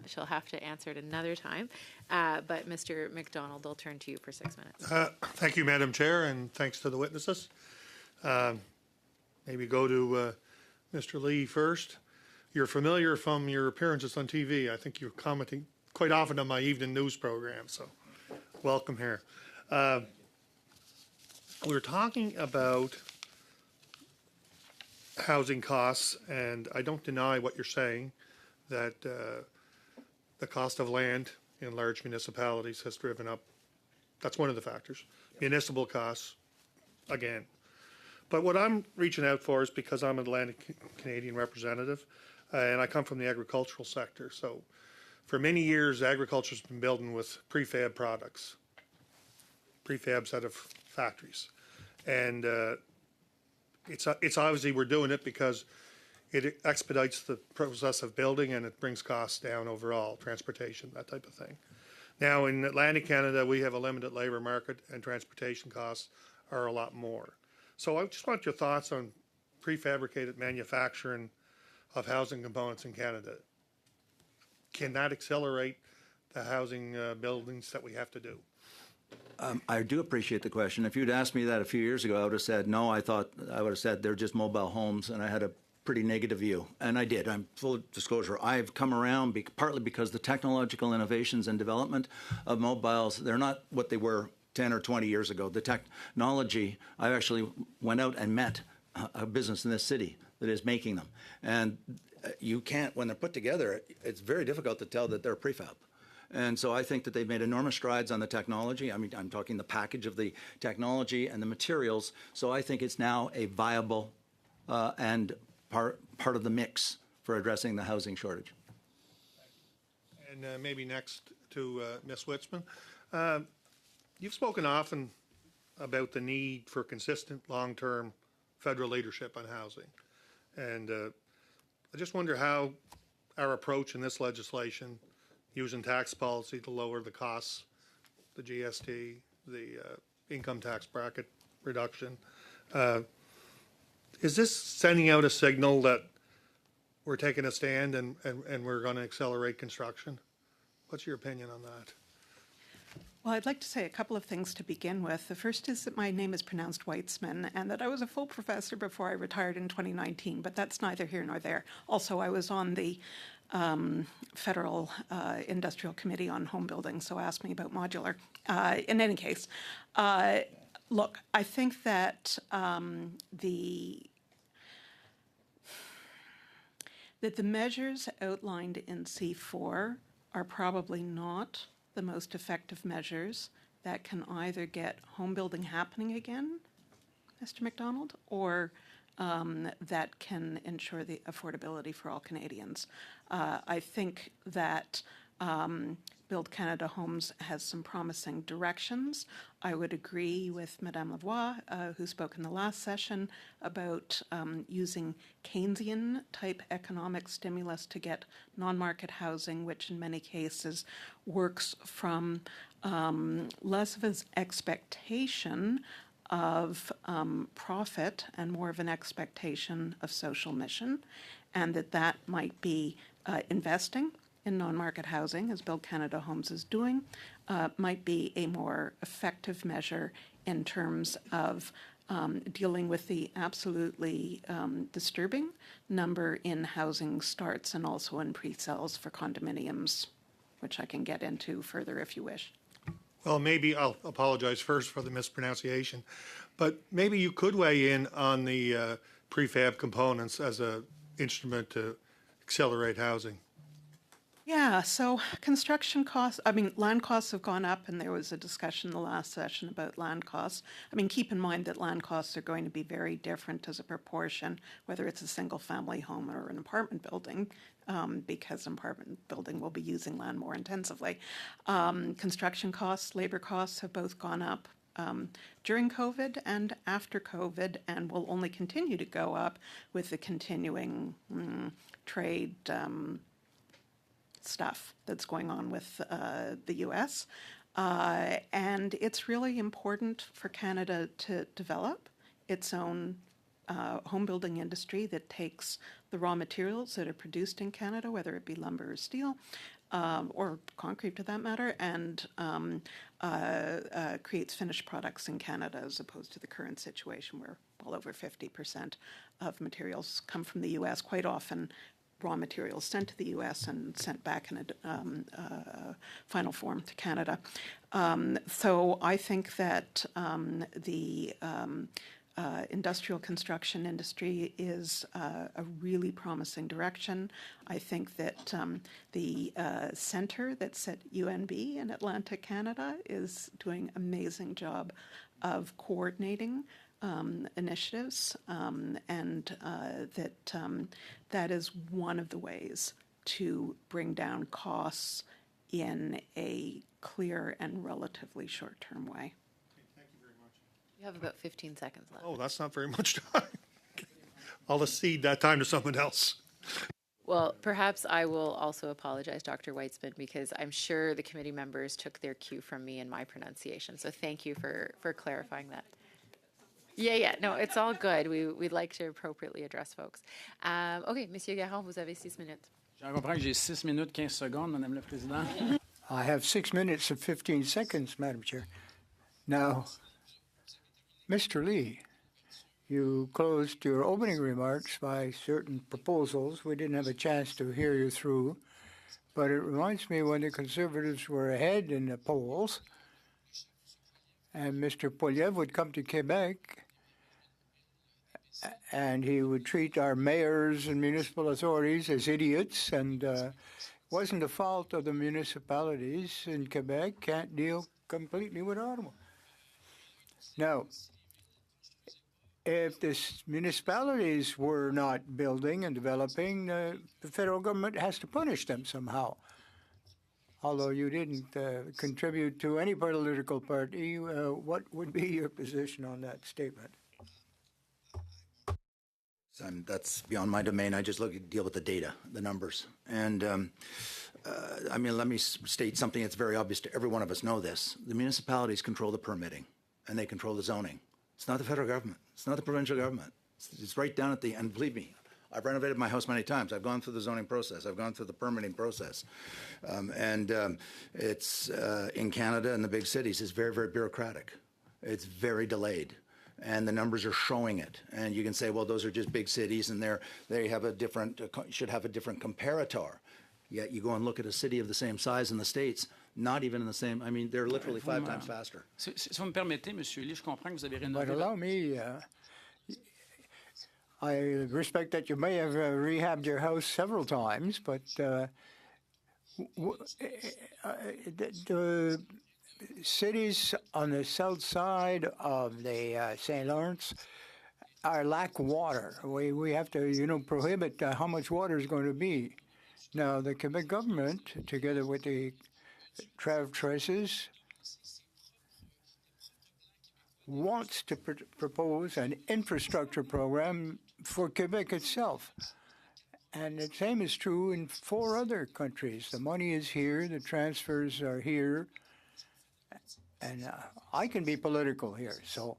she'll have to answer it another time. But Mr. McDonald, I'll turn to you for 6 minutes. Thank you, Madam Chair, and thanks to the witnesses. Maybe go to Mr. Lee first. You're familiar from your appearances on TV. I think you're commenting quite often on my evening news program, so welcome here. We're talking about housing costs, and I don't deny what you're saying, that the cost of land in large municipalities has driven up. That's one of the factors. Municipal costs, again. But what I'm reaching out for is because I'm an Atlantic Canadian representative, and I come from the agricultural sector. So for many years, agriculture's been building with prefab products, prefabs out of factories. And it's obviously we're doing it because it expedites the process of building and it brings costs down overall, transportation, that type of thing. Now in Atlantic Canada, we have a limited labor market and transportation costs are a lot more. So I just want your thoughts on prefabricated manufacturing of housing components in Canada. Can that accelerate the housing buildings that we have to do? I do appreciate the question. If you'd asked me that a few years ago, I would have said, no, I would have said they're just mobile homes, and I had a pretty negative view. And I did. I'm full disclosure. I've come around partly because the technological innovations and development of mobiles, they're not what they were 10 or 20 years ago. The technology, I actually went out and met a business in this city that is making them. And you can't, when they're put together, it's very difficult to tell that they're prefab. And so I think that they've made enormous strides on the technology. I mean, I'm talking the package of the technology and the materials. So I think it's now a viable and part of the mix for addressing the housing shortage. And maybe next to Ms. Witzman. You've spoken often about the need for consistent long-term federal leadership on housing. And I just wonder how our approach in this legislation, using tax policy to lower the costs, the GST, the income tax bracket reduction, is this sending out a signal that we're taking a stand and we're going to accelerate construction? What's your opinion on that? Well, I'd like to say a couple of things to begin with. The first is that my name is pronounced Weitzman, and that I was a full professor before I retired in 2019, but that's neither here nor there. Also, I was on the Federal Industrial Committee on Home Building, so ask me about modular. In any case, look, I think that the measures outlined in C4 are probably not the most effective measures that can either get home building happening again, Mr. McDonald, or that can ensure the affordability for all Canadians. I think that Build Canada Homes has some promising directions. I would agree with Madame Lavoie, who spoke in the last session, about using Keynesian-type economic stimulus to get non-market housing, which in many cases works from less of an expectation of profit and more of an expectation of social mission, and that might be investing in non-market housing, as Build Canada Homes is doing, might be a more effective measure in terms of dealing with the absolutely disturbing number in housing starts and also in pre-sales for condominiums, which I can get into further if you wish. Well, maybe I'll apologize first for the mispronunciation, but maybe you could weigh in on the prefab components as a instrument to accelerate housing? Yeah, so land costs have gone up, and there was a discussion in the last session about land costs. Keep in mind that land costs are going to be very different as a proportion, whether it's a single-family home or an apartment building, because an apartment building will be using land more intensively. Construction costs, labor costs have both gone up during COVID and after COVID, and will only continue to go up with the continuing trade stuff that's going on with the U.S. And it's really important for Canada to develop its own home building industry that takes the raw materials that are produced in Canada, whether it be lumber or steel, or concrete for that matter, and creates finished products in Canada, as opposed to the current situation where well over 50% of materials come from the U.S., quite often raw materials sent to the U.S. and sent back in a final form to Canada. So I think that the industrial construction industry is a really promising direction. I think that the center that's at UNB in Atlanta, Canada, is doing an amazing job of coordinating initiatives, and that is one of the ways to bring down costs in a clear and relatively short-term way. You have about 15 seconds left. Oh, that's not very much time. I'll cede that time to someone else. Well, perhaps I will also apologize, Dr. Weitzman, because I'm sure the committee members took their cue from me in my pronunciation. So thank you for clarifying that. Yeah, no, it's all good. We'd like to appropriately address folks. OK, Monsieur Garon, vous avez 6 minutes. J'en comprends que j'ai 6 minutes 15 secondes, Madame la Présidente. I have 6 minutes and 15 seconds, Madam Chair. Now, Mr. Lee, you closed your opening remarks by certain proposals. We didn't have a chance to hear you through, but it reminds me when the Conservatives were ahead in the polls, and Mr. Poilievre would come to Quebec, and he would treat our mayors and municipal authorities as idiots, and it wasn't the fault of the municipalities in Quebec can't deal completely with Ottawa. Now, if the municipalities were not building and developing, the federal government has to punish them somehow. Although you didn't contribute to any political party, what would be your position on that statement? That's beyond my domain. I just deal with the data, the numbers. And let me state something that's very obvious to every one of us know this. The municipalities control the permitting, and they control the zoning. It's not the federal government. It's not the provincial government. It's right down at the end. Believe me, I've renovated my house many times. I've gone through the zoning process. I've gone through the permitting process. It's in Canada and the big cities, it's very, very bureaucratic. It's very delayed. And the numbers are showing it. And you can say, well, those are just big cities, and they have a different, should have a different comparator. Yet you go and look at a city of the same size in the States, not even in the same, they're literally 5 times faster. Si vous me permettez, Monsieur Lee, je comprends que vous avez rénové. But allow me, I respect that you may have rehabbed your house several times, but the cities on the south side of the St. Lawrence lack water. We have to, prohibit how much water is going to be. Now, the Quebec government, together with the Traverses, wants to propose an infrastructure program for Quebec itself. And the same is true in 4 other countries. The money is here, the transfers are here, and I can be political here. So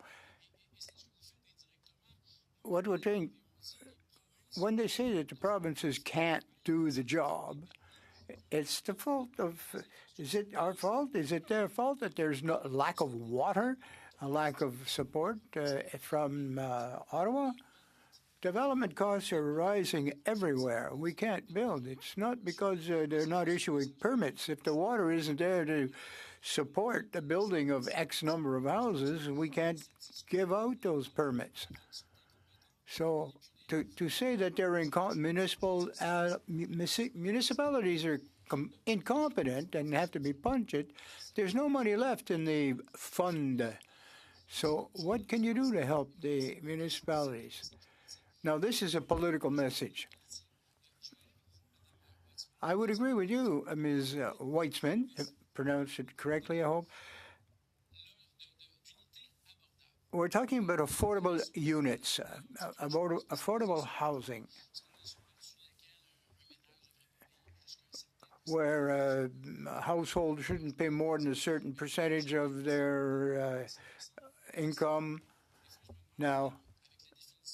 what we think, when they say that the provinces can't do the job, it's the fault of, is it our fault? Is it their fault that there's no lack of water, a lack of support from Ottawa? Development costs are rising everywhere. We can't build. It's not because they're not issuing permits. If the water isn't there to support the building of X number of houses, we can't give out those permits. So to say that they're municipalities are incompetent and have to be punched, there's no money left in the fund. So what can you do to help the municipalities? Now, this is a political message. I would agree with you, Ms. Weitzman, pronounced it correctly, I hope. We're talking about affordable units, about affordable housing, where a household shouldn't pay more than a certain percentage of their income. Now,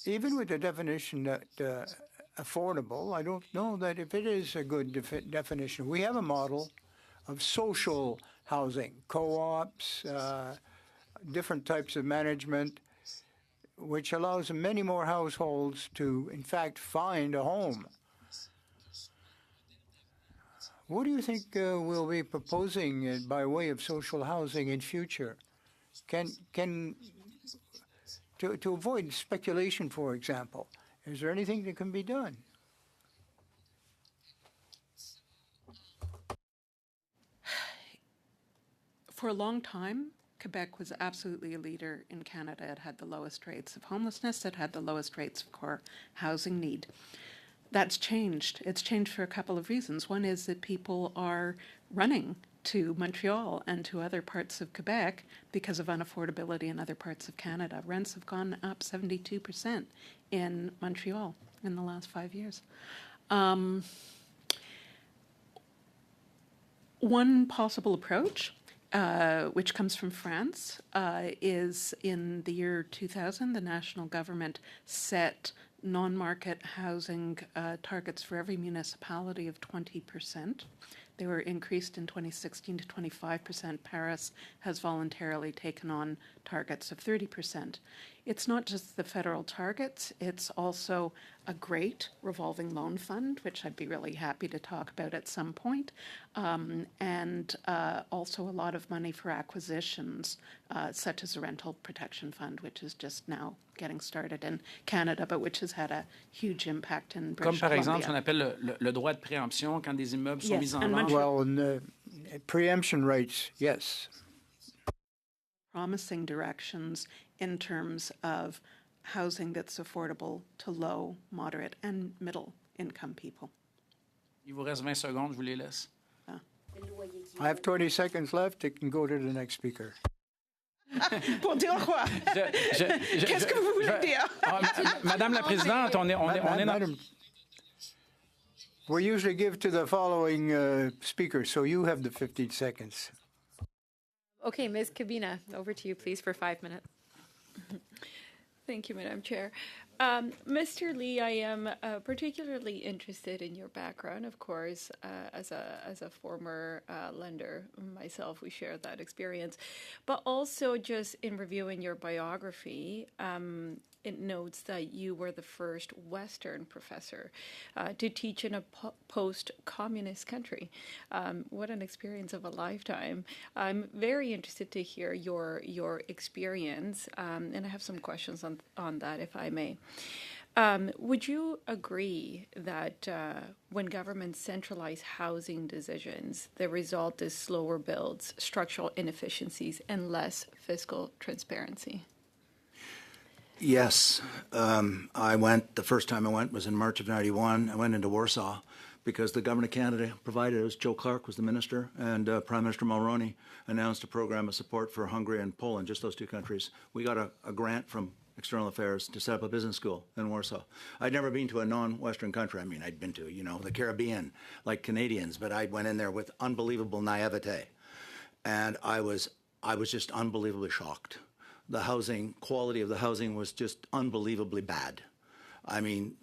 even with the definition that affordable, I don't know that if it is a good definition. We have a model of social housing, co-ops, different types of management, which allows many more households to, in fact, find a home. What do you think we'll be proposing by way of social housing in future? To avoid speculation, for example, is there anything that can be done? For a long time, Quebec was absolutely a leader in Canada. It had the lowest rates of homelessness. It had the lowest rates of core housing need. That's changed. It's changed for a couple of reasons. One is that people are running to Montreal and to other parts of Quebec because of unaffordability in other parts of Canada. Rents have gone up 72% in Montreal in the last 5 years. One possible approach, which comes from France, is in the year 2000, the national government set non-market housing targets for every municipality of 20%. They were increased in 2016 to 25%. Paris has voluntarily taken on targets of 30%. It's not just the federal targets, it's also a great revolving loan fund, which I'd be really happy to talk about at some point, and also a lot of money for acquisitions, such as the Rental Protection Fund, which is just now getting started in Canada, but which has had a huge impact in British Comme par exemple, Columbia. ce qu'on appelle le droit de préemption quand des immeubles sont mis en and vente. Well, preemption rights, yes. Promising directions in terms of housing that's affordable to low, moderate, and middle income people. Il vous reste 20 secondes, je vous les laisse. I have 20 seconds left. It can go to the next speaker. Pour dire quoi? Qu'est-ce que vous voulez dire? Madame la Présidente, on est dans... Madam, we usually give to the following speaker, so you have the 15 seconds. Okay, Ms. Kabina, over to you, please, for 5 minutes. Thank you, Madam Chair. Mr. Lee, I am particularly interested in your background, of course, as a former lender myself. We share that experience, but also just in reviewing your biography. It notes that you were the first Western professor to teach in a post-communist country. What an experience of a lifetime. I'm very interested to hear your experience, and I have some questions on that, if I may. Would you agree that when governments centralize housing decisions, the result is slower builds, structural inefficiencies, and less fiscal transparency? Yes. The first time I went was in March of 91. I went into Warsaw because the government of Canada provided us. Joe Clark was the minister, and Prime Minister Mulroney announced a program of support for Hungary and Poland, just those two countries. We got a grant from External Affairs to set up a business school in Warsaw. I'd never been to a non-Western country. I mean, I'd been to, the Caribbean, like Canadians, but I went in there with unbelievable naivete. And I was just unbelievably shocked. The quality of the housing was just unbelievably bad. I mean,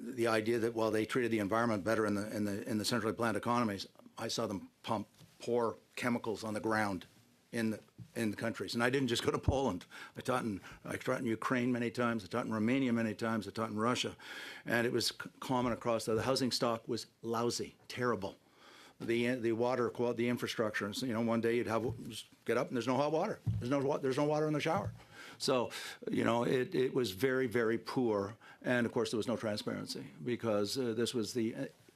the idea that while they treated the environment better in the centrally planned economies, I saw them pour chemicals on the ground in the countries. And I didn't just go to Poland. I taught in Ukraine many times. I taught in Romania many times. I taught in Russia, and it was common across the housing stock was lousy, terrible. The water quality, the infrastructure. And so, one day you'd just get up and there's no hot water. There's no water in the shower. So, it was very, very poor. And of course, there was no transparency because this was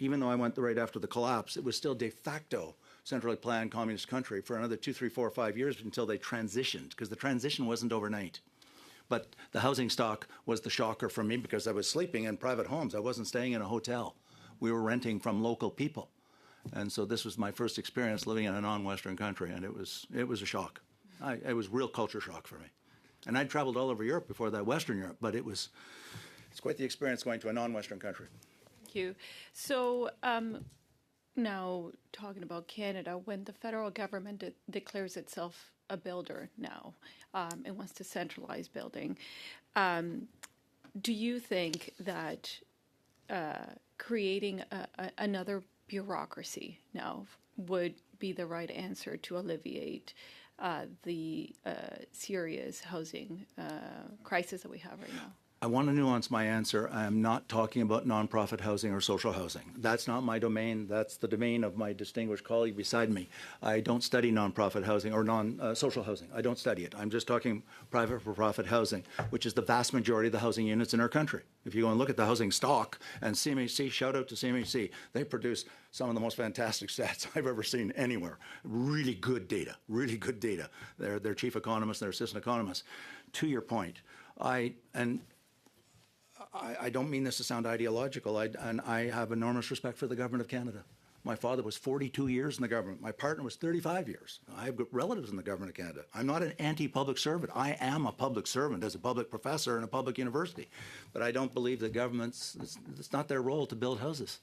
even though I went right after the collapse, it was still de facto centrally planned communist country for another 2, 3, 4, 5 years until they transitioned, because the transition wasn't overnight. But the housing stock was the shocker for me because I was sleeping in private homes. I wasn't staying in a hotel. We were renting from local people. And so this was my first experience living in a non-Western country, and it was a shock. It was real culture shock for me. And I'd traveled all over Europe before that, Western Europe, but it's quite the experience going to a non-Western country. Thank you. So now talking about Canada, when the federal government declares itself a builder now and wants to centralize building, do you think that creating another bureaucracy now would be the right answer to alleviate the serious housing crisis that we have right now? I want to nuance my answer. I am not talking about nonprofit housing or social housing. That's not my domain. That's the domain of my distinguished colleague beside me. I don't study nonprofit housing or social housing. I don't study it. I'm just talking private for-profit housing, which is the vast majority of the housing units in our country. If you go and look at the housing stock, and CMHC, shout out to CMHC, they produce some of the most fantastic stats I've ever seen anywhere. Really good data, really good data. They're chief economists, they're assistant economists. To your point, I don't mean this to sound ideological, and I have enormous respect for the government of Canada. My father was 42 years in the government. My partner was 35 years. I have relatives in the government of Canada. I'm not an anti-public servant. I am a public servant as a public professor in a public university. But I don't believe that governments, it's not their role to build houses.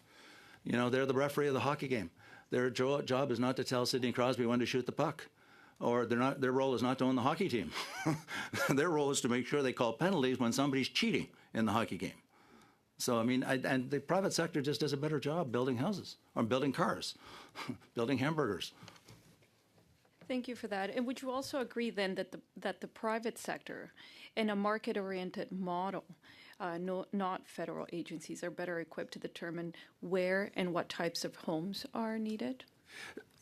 They're the referee of the hockey game. Their job is not to tell Sidney Crosby when to shoot the puck. Or their role is not to own the hockey team. Their role is to make sure they call penalties when somebody's cheating in the hockey game. So, and the private sector just does a better job building houses or building cars, building hamburgers. Thank you for that. And would you also agree then that the private sector in a market-oriented model, not federal agencies, are better equipped to determine where and what types of homes are needed?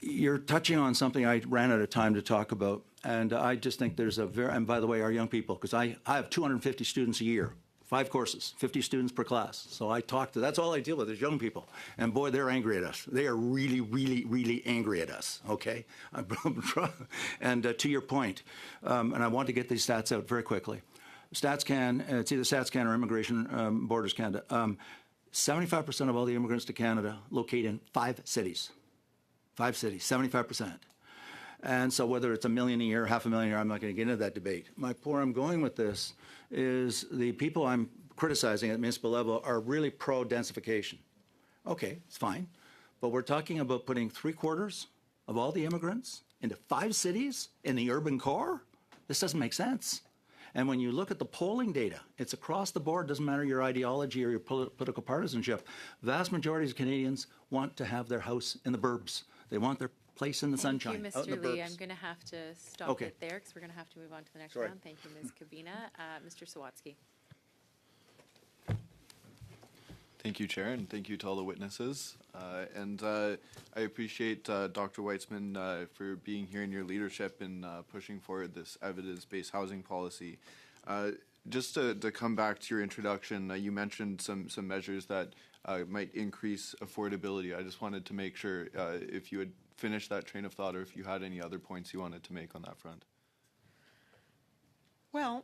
You're touching on something I ran out of time to talk about, and I just think there's and by the way, our young people, because I have 250 students a year, 5 courses, 50 students per class. So that's all I deal with is young people. And boy, they're angry at us. They are really, really, really angry at us, okay? And to your point, and I want to get these stats out very quickly. StatsCan, it's either StatsCan or Immigration Borders Canada. 75% of all the immigrants to Canada locate in 5 cities. 5 cities, 75%. And so whether it's $1 million a year, $500,000 a year, I'm not going to get into that debate. Where I'm going with this is the people I'm criticizing at municipal level are really pro-densification. Okay, it's fine. But we're talking about putting 3/4 of all the immigrants into 5 cities in the urban core? This doesn't make sense. And when you look at the polling data, it's across the board, doesn't matter your ideology or your political partisanship. Vast majority of Canadians want to have their house in the burbs. They want their place in the sunshine. Thank you, Mr. Lee. I'm going to have to stop it there because we're going to have to move on to the next round. Thank you, Ms. Kavina. Mr. Sawatsky. Thank you, Chair, and thank you to all the witnesses. I appreciate Dr. Weitzman for being here and your leadership in pushing forward this evidence-based housing policy. Just to come back to your introduction, you mentioned some measures that might increase affordability. I just wanted to make sure if you had finished that train of thought or if you had any other points you wanted to make on that front. Well,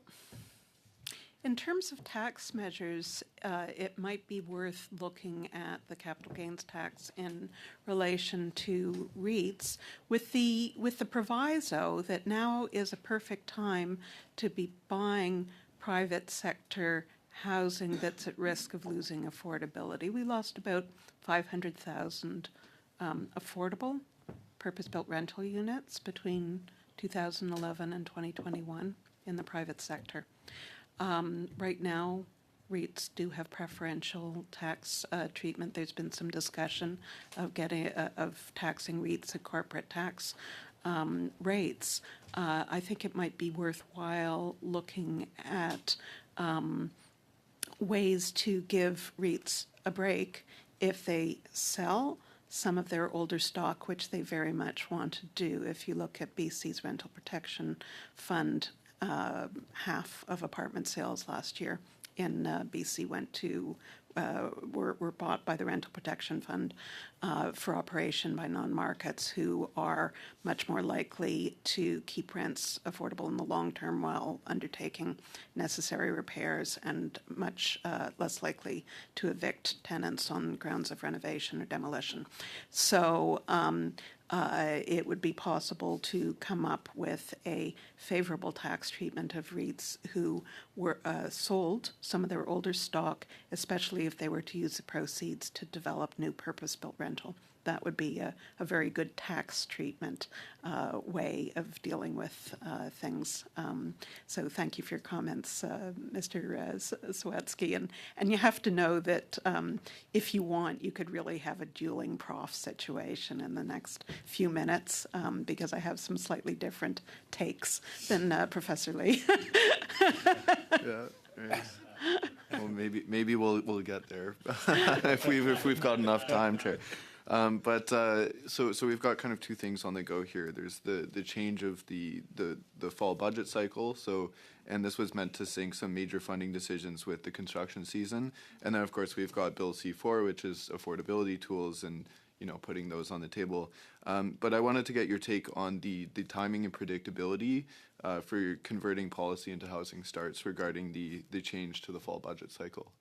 in terms of tax measures, it might be worth looking at the capital gains tax in relation to REITs with the proviso that now is a perfect time to be buying private sector housing that's at risk of losing affordability. We lost about 500,000 affordable purpose-built rental units between 2011 and 2021 in the private sector. Right now, REITs do have preferential tax treatment. There's been some discussion of taxing REITs at corporate tax rates. I think it might be worthwhile looking at ways to give REITs a break if they sell some of their older stock, which they very much want to do. If you look at BC's Rental Protection Fund half of apartment sales last year in BC were bought by the Rental Protection Fund for operation by non-markets who are much more likely to keep rents affordable in the long term while undertaking necessary repairs, and much less likely to evict tenants on grounds of renovation or demolition. So it would be possible to come up with a favorable tax treatment of REITs who were sold some of their older stock, especially if they were to use the proceeds to develop new purpose-built rental. That would be a very good tax treatment way of dealing with things. So thank you for your comments, Mr. Sawetsky. And you have to know that if you want, you could really have a dueling prof situation in the next few minutes, because I have some slightly different takes than Professor Lee. Yeah. Right. Well, maybe we'll get there if we've got enough time, Chair. So we've got kind of two things on the go here. There's the change of the fall budget cycle. And this was meant to sync some major funding decisions with the construction season. And then of course we've got Bill C4, which is affordability tools, and putting those on the table. But I wanted to get your take on the timing and predictability for converting policy into housing starts regarding the change to the fall budget cycle.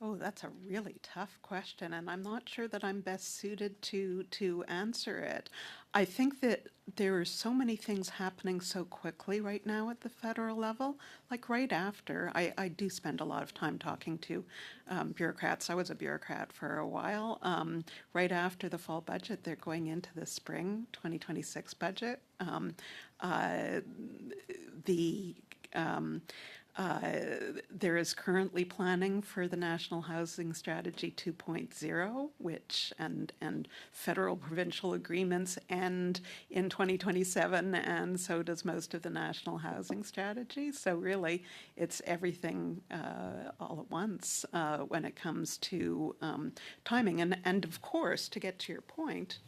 Oh, that's a really tough question, and I'm not sure that I'm best suited to answer it. I think that there are so many things happening so quickly right now at the federal level. Like right after, I do spend a lot of time talking to bureaucrats. I was a bureaucrat for a while. Right after the fall budget, they're going into the spring 2026 budget. There is currently planning for the National Housing Strategy 2.0, which and federal provincial agreements end in 2027, and so does most of the National Housing Strategy. So really, it's everything all at once when it comes to timing. And of course, to get to your point,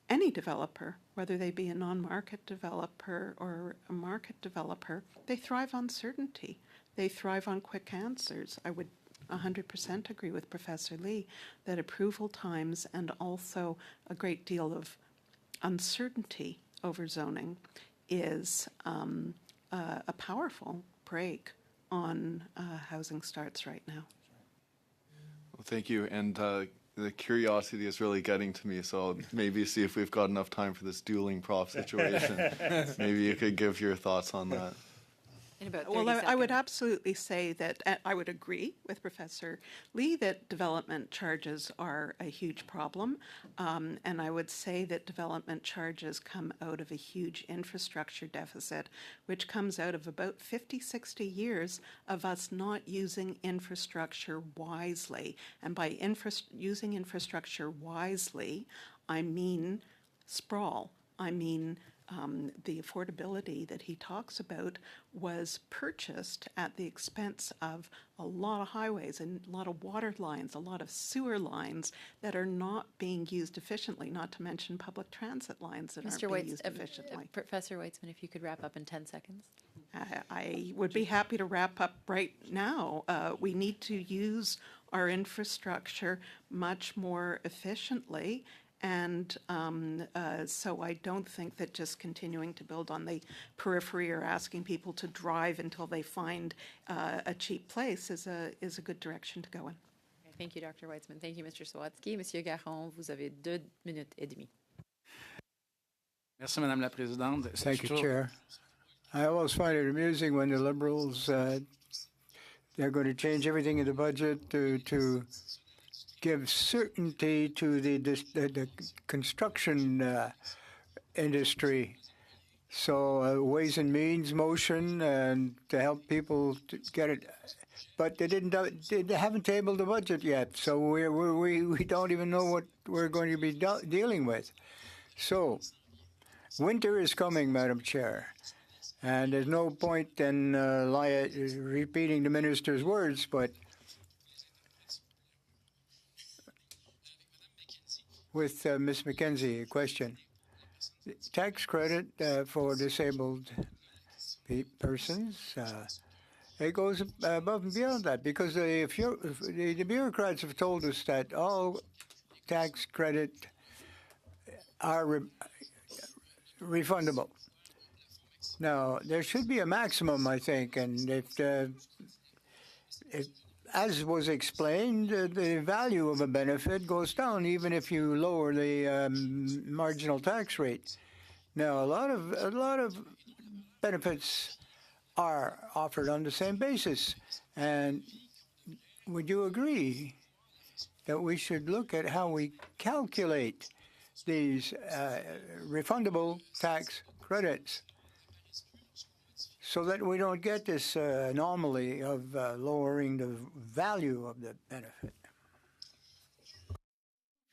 any developer, whether they be a non-market developer or a market developer, they thrive on certainty. They thrive on quick answers. I would 100% agree with Professor Lee that approval times and also a great deal of uncertainty over zoning is a powerful brake on housing starts right now. Well, thank you. And the curiosity is really getting to me, so I'll maybe see if we've got enough time for this dueling prof situation. Maybe you could give your thoughts on that. In about 30 Well, seconds. I would absolutely say that I would agree with Professor Lee that development charges are a huge problem. And I would say that development charges come out of a huge infrastructure deficit, which comes out of about 50, 60 years of us not using infrastructure wisely. And by using infrastructure wisely, I mean sprawl. I mean the affordability that he talks about was purchased at the expense of a lot of highways and a lot of water lines, a lot of sewer lines that are not being used efficiently, not to mention public transit lines that aren't being used efficiently. Professor Weitzman, if you could wrap up in 10 seconds. I would be happy to wrap up right now. We need to use our infrastructure much more efficiently. And so I don't think that just continuing to build on the periphery or asking people to drive until they find a cheap place is a good direction to go in. Thank you, Dr. Weitzman. Thank you, Mr. Sawatsky. Monsieur Garon, vous avez 2 minutes et demie. Merci, Madame la Présidente. Thank you, Chair. I always find it amusing when the Liberals, they're going to change everything in the budget to give certainty to the construction industry. So Ways and Means motion and to help people to get it, but they haven't tabled the budget yet. So we don't even know what we're going to be dealing with. So winter is coming, Madam Chair, and there's no point in repeating the minister's words, but with Ms. McKenzie, a question. Tax credit for disabled persons. It goes above and beyond that because if the bureaucrats have told us that all tax credit are refundable. Now, there should be a maximum, I think, and if as was explained, the value of a benefit goes down even if you lower the marginal tax rate. Now, a lot of benefits are offered on the same basis, and would you agree that we should look at how we calculate these refundable tax credits so that we don't get this anomaly of lowering the value of the benefit?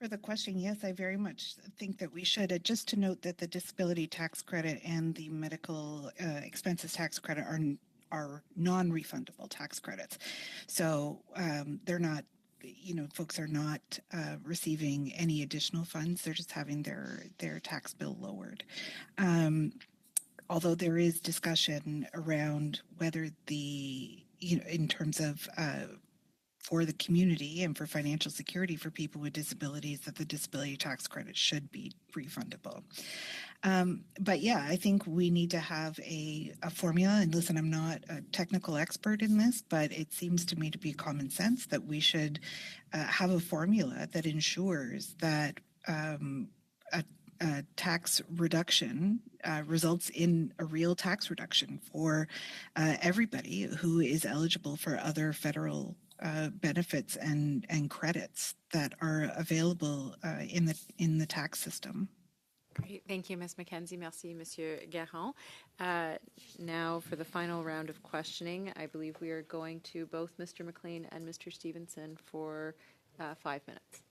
For the question, yes, I very much think that we should. Just to note that the disability tax credit and the medical expenses tax credit are non-refundable tax credits. So they're not, folks are not receiving any additional funds. They're just having their tax bill lowered. Although there is discussion around whether in terms of for the community and for financial security for people with disabilities, that the disability tax credit should be refundable. But yeah, I think we need to have a formula. And listen, I'm not a technical expert in this, but it seems to me to be common sense that we should have a formula that ensures that a tax reduction results in a real tax reduction for everybody who is eligible for other federal benefits and credits that are available in the tax system. Great. Thank you, Ms. McKenzie. Merci, Monsieur Garon. Now for the final round of questioning, I believe we are going to both Mr. McLean and Mr. Stevenson for 5 minutes.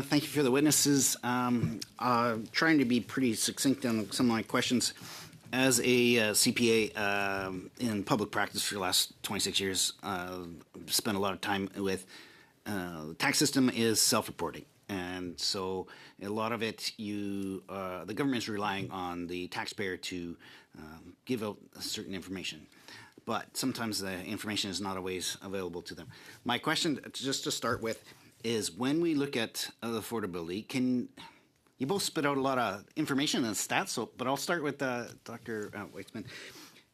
Thank you for the witnesses. Trying to be pretty succinct on some of my questions. As a CPA in public practice for the last 26 years, spent a lot of time with the tax system is self-reporting. And so a lot of it, the government is relying on the taxpayer to give out certain information. But sometimes the information is not always available to them. My question, just to start with, is when we look at affordability, you both spit out a lot of information and stats, but I'll start with Dr. Weitzman.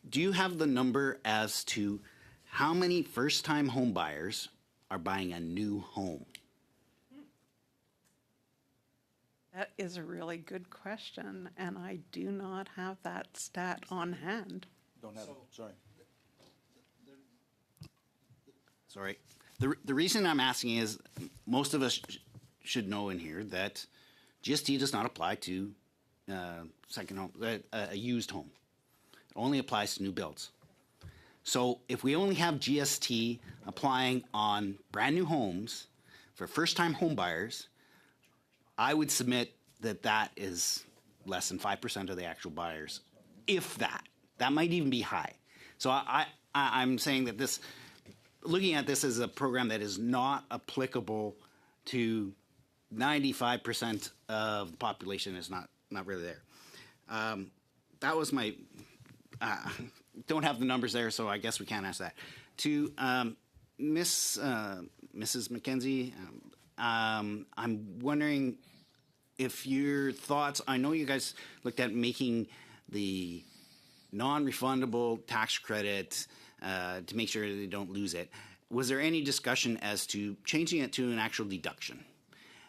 Do you have the number as to how many first-time home buyers are buying a new home? That is a really good question, and I do not have that stat on hand. Don't have it, sorry. Sorry. The reason I'm asking is most of us should know in here that GST does not apply to second home, a used home. It only applies to new builds. So if we only have GST applying on brand new homes for first-time home buyers, I would submit that that is less than 5% of the actual buyers, if that. That might even be high. So I'm saying that looking at this as a program that is not applicable to 95% of the population is not really there. That was my, don't have the numbers there, so I guess we can't ask that. To Mrs. McKenzie, I'm wondering if your thoughts, I know you guys looked at making the non-refundable tax credit to make sure they don't lose it. Was there any discussion as to changing it to an actual deduction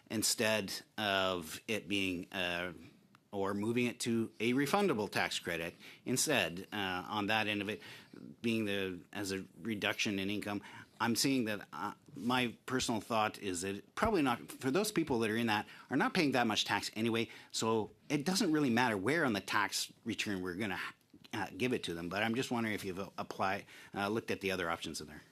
instead of it being, or moving it to a refundable tax credit instead on that end of it being as a reduction in income? I'm seeing that my personal thought is that probably not, for those people that are in that, are not paying that much tax anyway, so it doesn't really matter where on the tax return we're going to give it to them. But I'm just wondering if you've looked at the other options in there.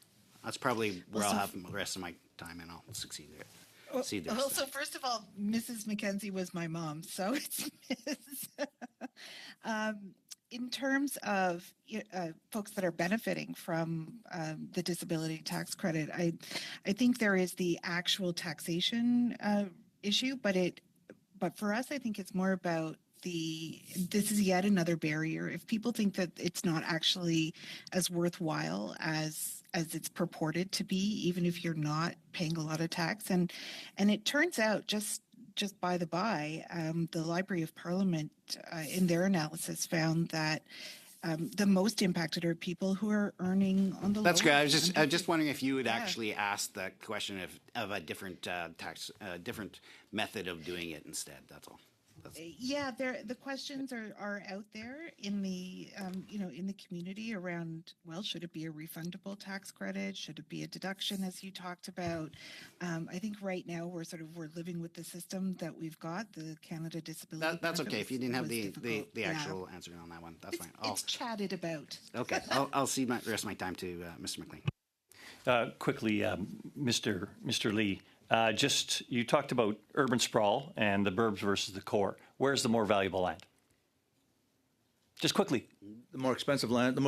That's probably where I'll have the rest of my time, and I'll succeed there. Well, so first of all, Mrs. McKenzie was my mom, so it's in terms of folks that are benefiting from the disability tax credit, I think there is the actual taxation issue, but for us, I think it's more about this is yet another barrier. If people think that it's not actually as worthwhile as it's purported to be, even if you're not paying a lot of tax, and it turns out just by the by, the Library of Parliament in their analysis found that the most impacted are people who are earning on the That's low great. I end. was just wondering if you would actually ask the question of a different different method of doing it instead. That's all. Yeah, the questions are out there in the in the community around, well, should it be a refundable tax credit? Should it be a deduction, as you talked about? I think right now we're living with the system that we've got, the Canada Disability. That's okay. If you didn't have the Yeah. actual answer on that one, that's fine. It's chatted about. Okay, I'll see the rest of my time to Mr. McLean. Quickly, Mr. Lee, you talked about urban sprawl and the burbs versus the core. Where's the more valuable land? Just quickly. The most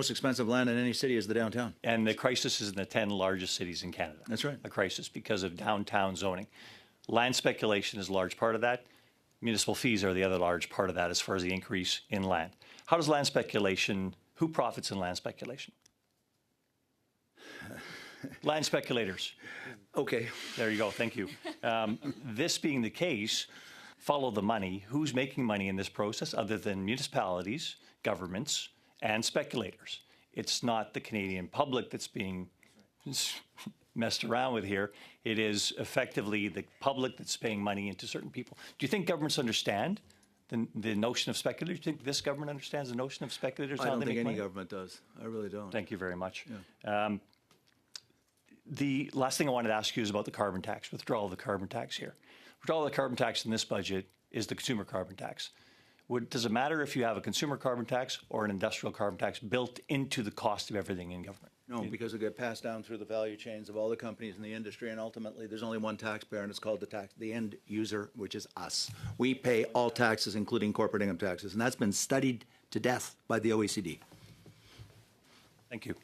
expensive land in any city is the downtown. And the crisis is in the 10 largest cities in Canada. That's right. A crisis because of downtown zoning. Land speculation is a large part of that. Municipal fees are the other large part of that as far as the increase in land. How does land speculation, who profits in land speculation? Land speculators. Okay. There you go. Thank you. This being the case, follow the money. Who's making money in this process other than municipalities, governments, and speculators? It's not the Canadian public that's being messed around with here. It is effectively the public that's paying money into certain people. Do you think governments understand the notion of speculators? Do you think this government understands the notion of speculators? I don't think any government does. I really don't. Thank you very much. Yeah. The last thing I wanted to ask you is about the carbon tax, withdrawal of the carbon tax here. Withdrawal of the carbon tax in this budget is the consumer carbon tax. Does it matter if you have a consumer carbon tax or an industrial carbon tax built into the cost of everything in government? No, because it get passed down through the value chains of all the companies in the industry, and ultimately there's only one taxpayer, and it's called the end user, which is us. We pay all taxes, including corporate income taxes, and that's been studied to death by the OECD. Thank you.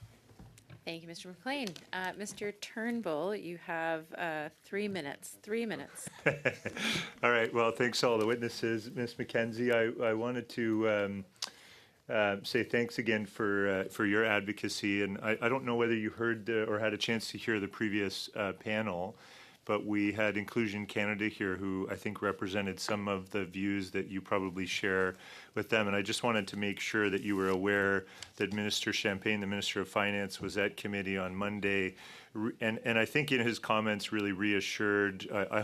Thank you, Mr. McLean. Mr. Turnbull, you have 3 minutes. 3 minutes. All right. Well, thanks to all the witnesses. Ms. McKenzie, I wanted to say thanks again for your advocacy. And I don't know whether you heard or had a chance to hear the previous panel, but we had Inclusion Canada here who I think represented some of the views that you probably share with them. And I just wanted to make sure that you were aware that Minister Champagne, the Minister of Finance, was at committee on Monday. And I think in his comments really reassured, I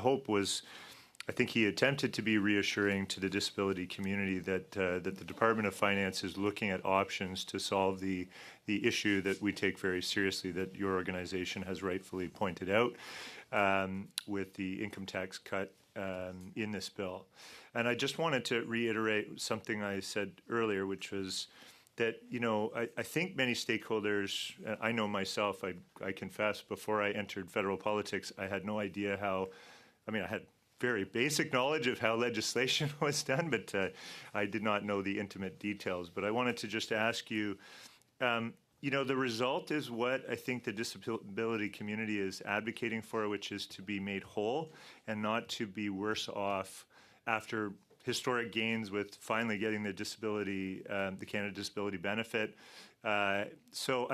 think he attempted to be reassuring to the disability community that the Department of Finance is looking at options to solve the issue that we take very seriously, that your organization has rightfully pointed out, with the income tax cut in this bill. And I just wanted to reiterate something I said earlier, which was that, I think many stakeholders, I know myself, I confess, before I entered federal politics, I had no idea I had very basic knowledge of how legislation was done, but I did not know the intimate details. But I wanted to just ask you, the result is what I think the disability community is advocating for, which is to be made whole and not to be worse off after historic gains with finally getting the Canada Disability Benefit. So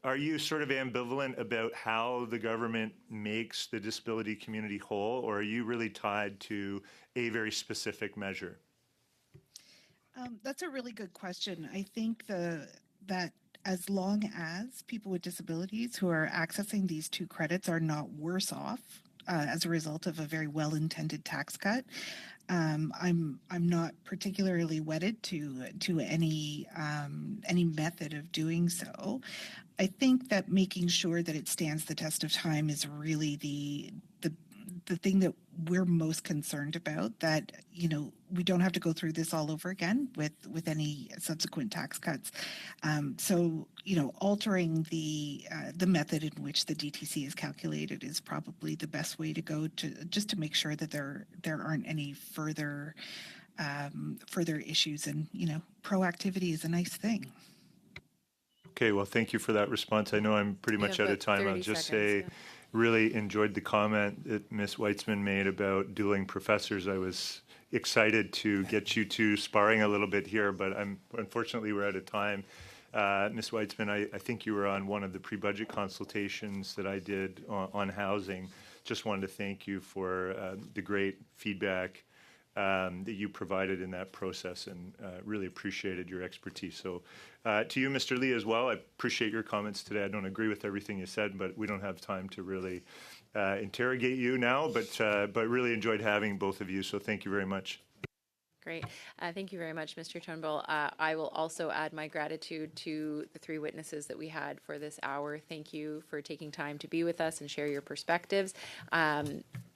are you sort of ambivalent about how the government makes the disability community whole, or are you really tied to a very specific measure? That's a really good question. I think that as long as people with disabilities who are accessing these two credits are not worse off as a result of a very well-intended tax cut, I'm not particularly wedded to any method of doing so. I think that making sure that it stands the test of time is really the thing that we're most concerned about, that we don't have to go through this all over again with any subsequent tax cuts. So altering the method in which the DTC is calculated is probably the best way to go, to make sure that there aren't any further issues. And proactivity is a nice thing. Okay, well, thank you for that response. I know I'm pretty much out of time. I'll just say really enjoyed the comment that Ms. Weitzman made about dueling professors. I was excited to get you two sparring a little bit here, but unfortunately we're out of time. Ms. Weitzman, I think you were on one of the pre-budget consultations that I did on housing. Just wanted to thank you for the great feedback that you provided in that process, and really appreciated your expertise. So to you, Mr. Lee, as well, I appreciate your comments today. I don't agree with everything you said, but we don't have time to really interrogate you now, but really enjoyed having both of you, so thank you very much. Great. Thank you very much, Mr. Turnbull. I will also add my gratitude to the three witnesses that we had for this hour. Thank you for taking time to be with us and share your perspectives.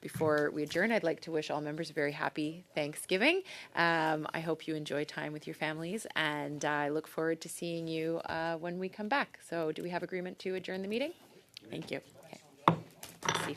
Before we adjourn, I'd like to wish all members a very happy Thanksgiving. I hope you enjoy time with your families, and I look forward to seeing you when we come back. So do we have agreement to adjourn the meeting? Thank you. Okay. See.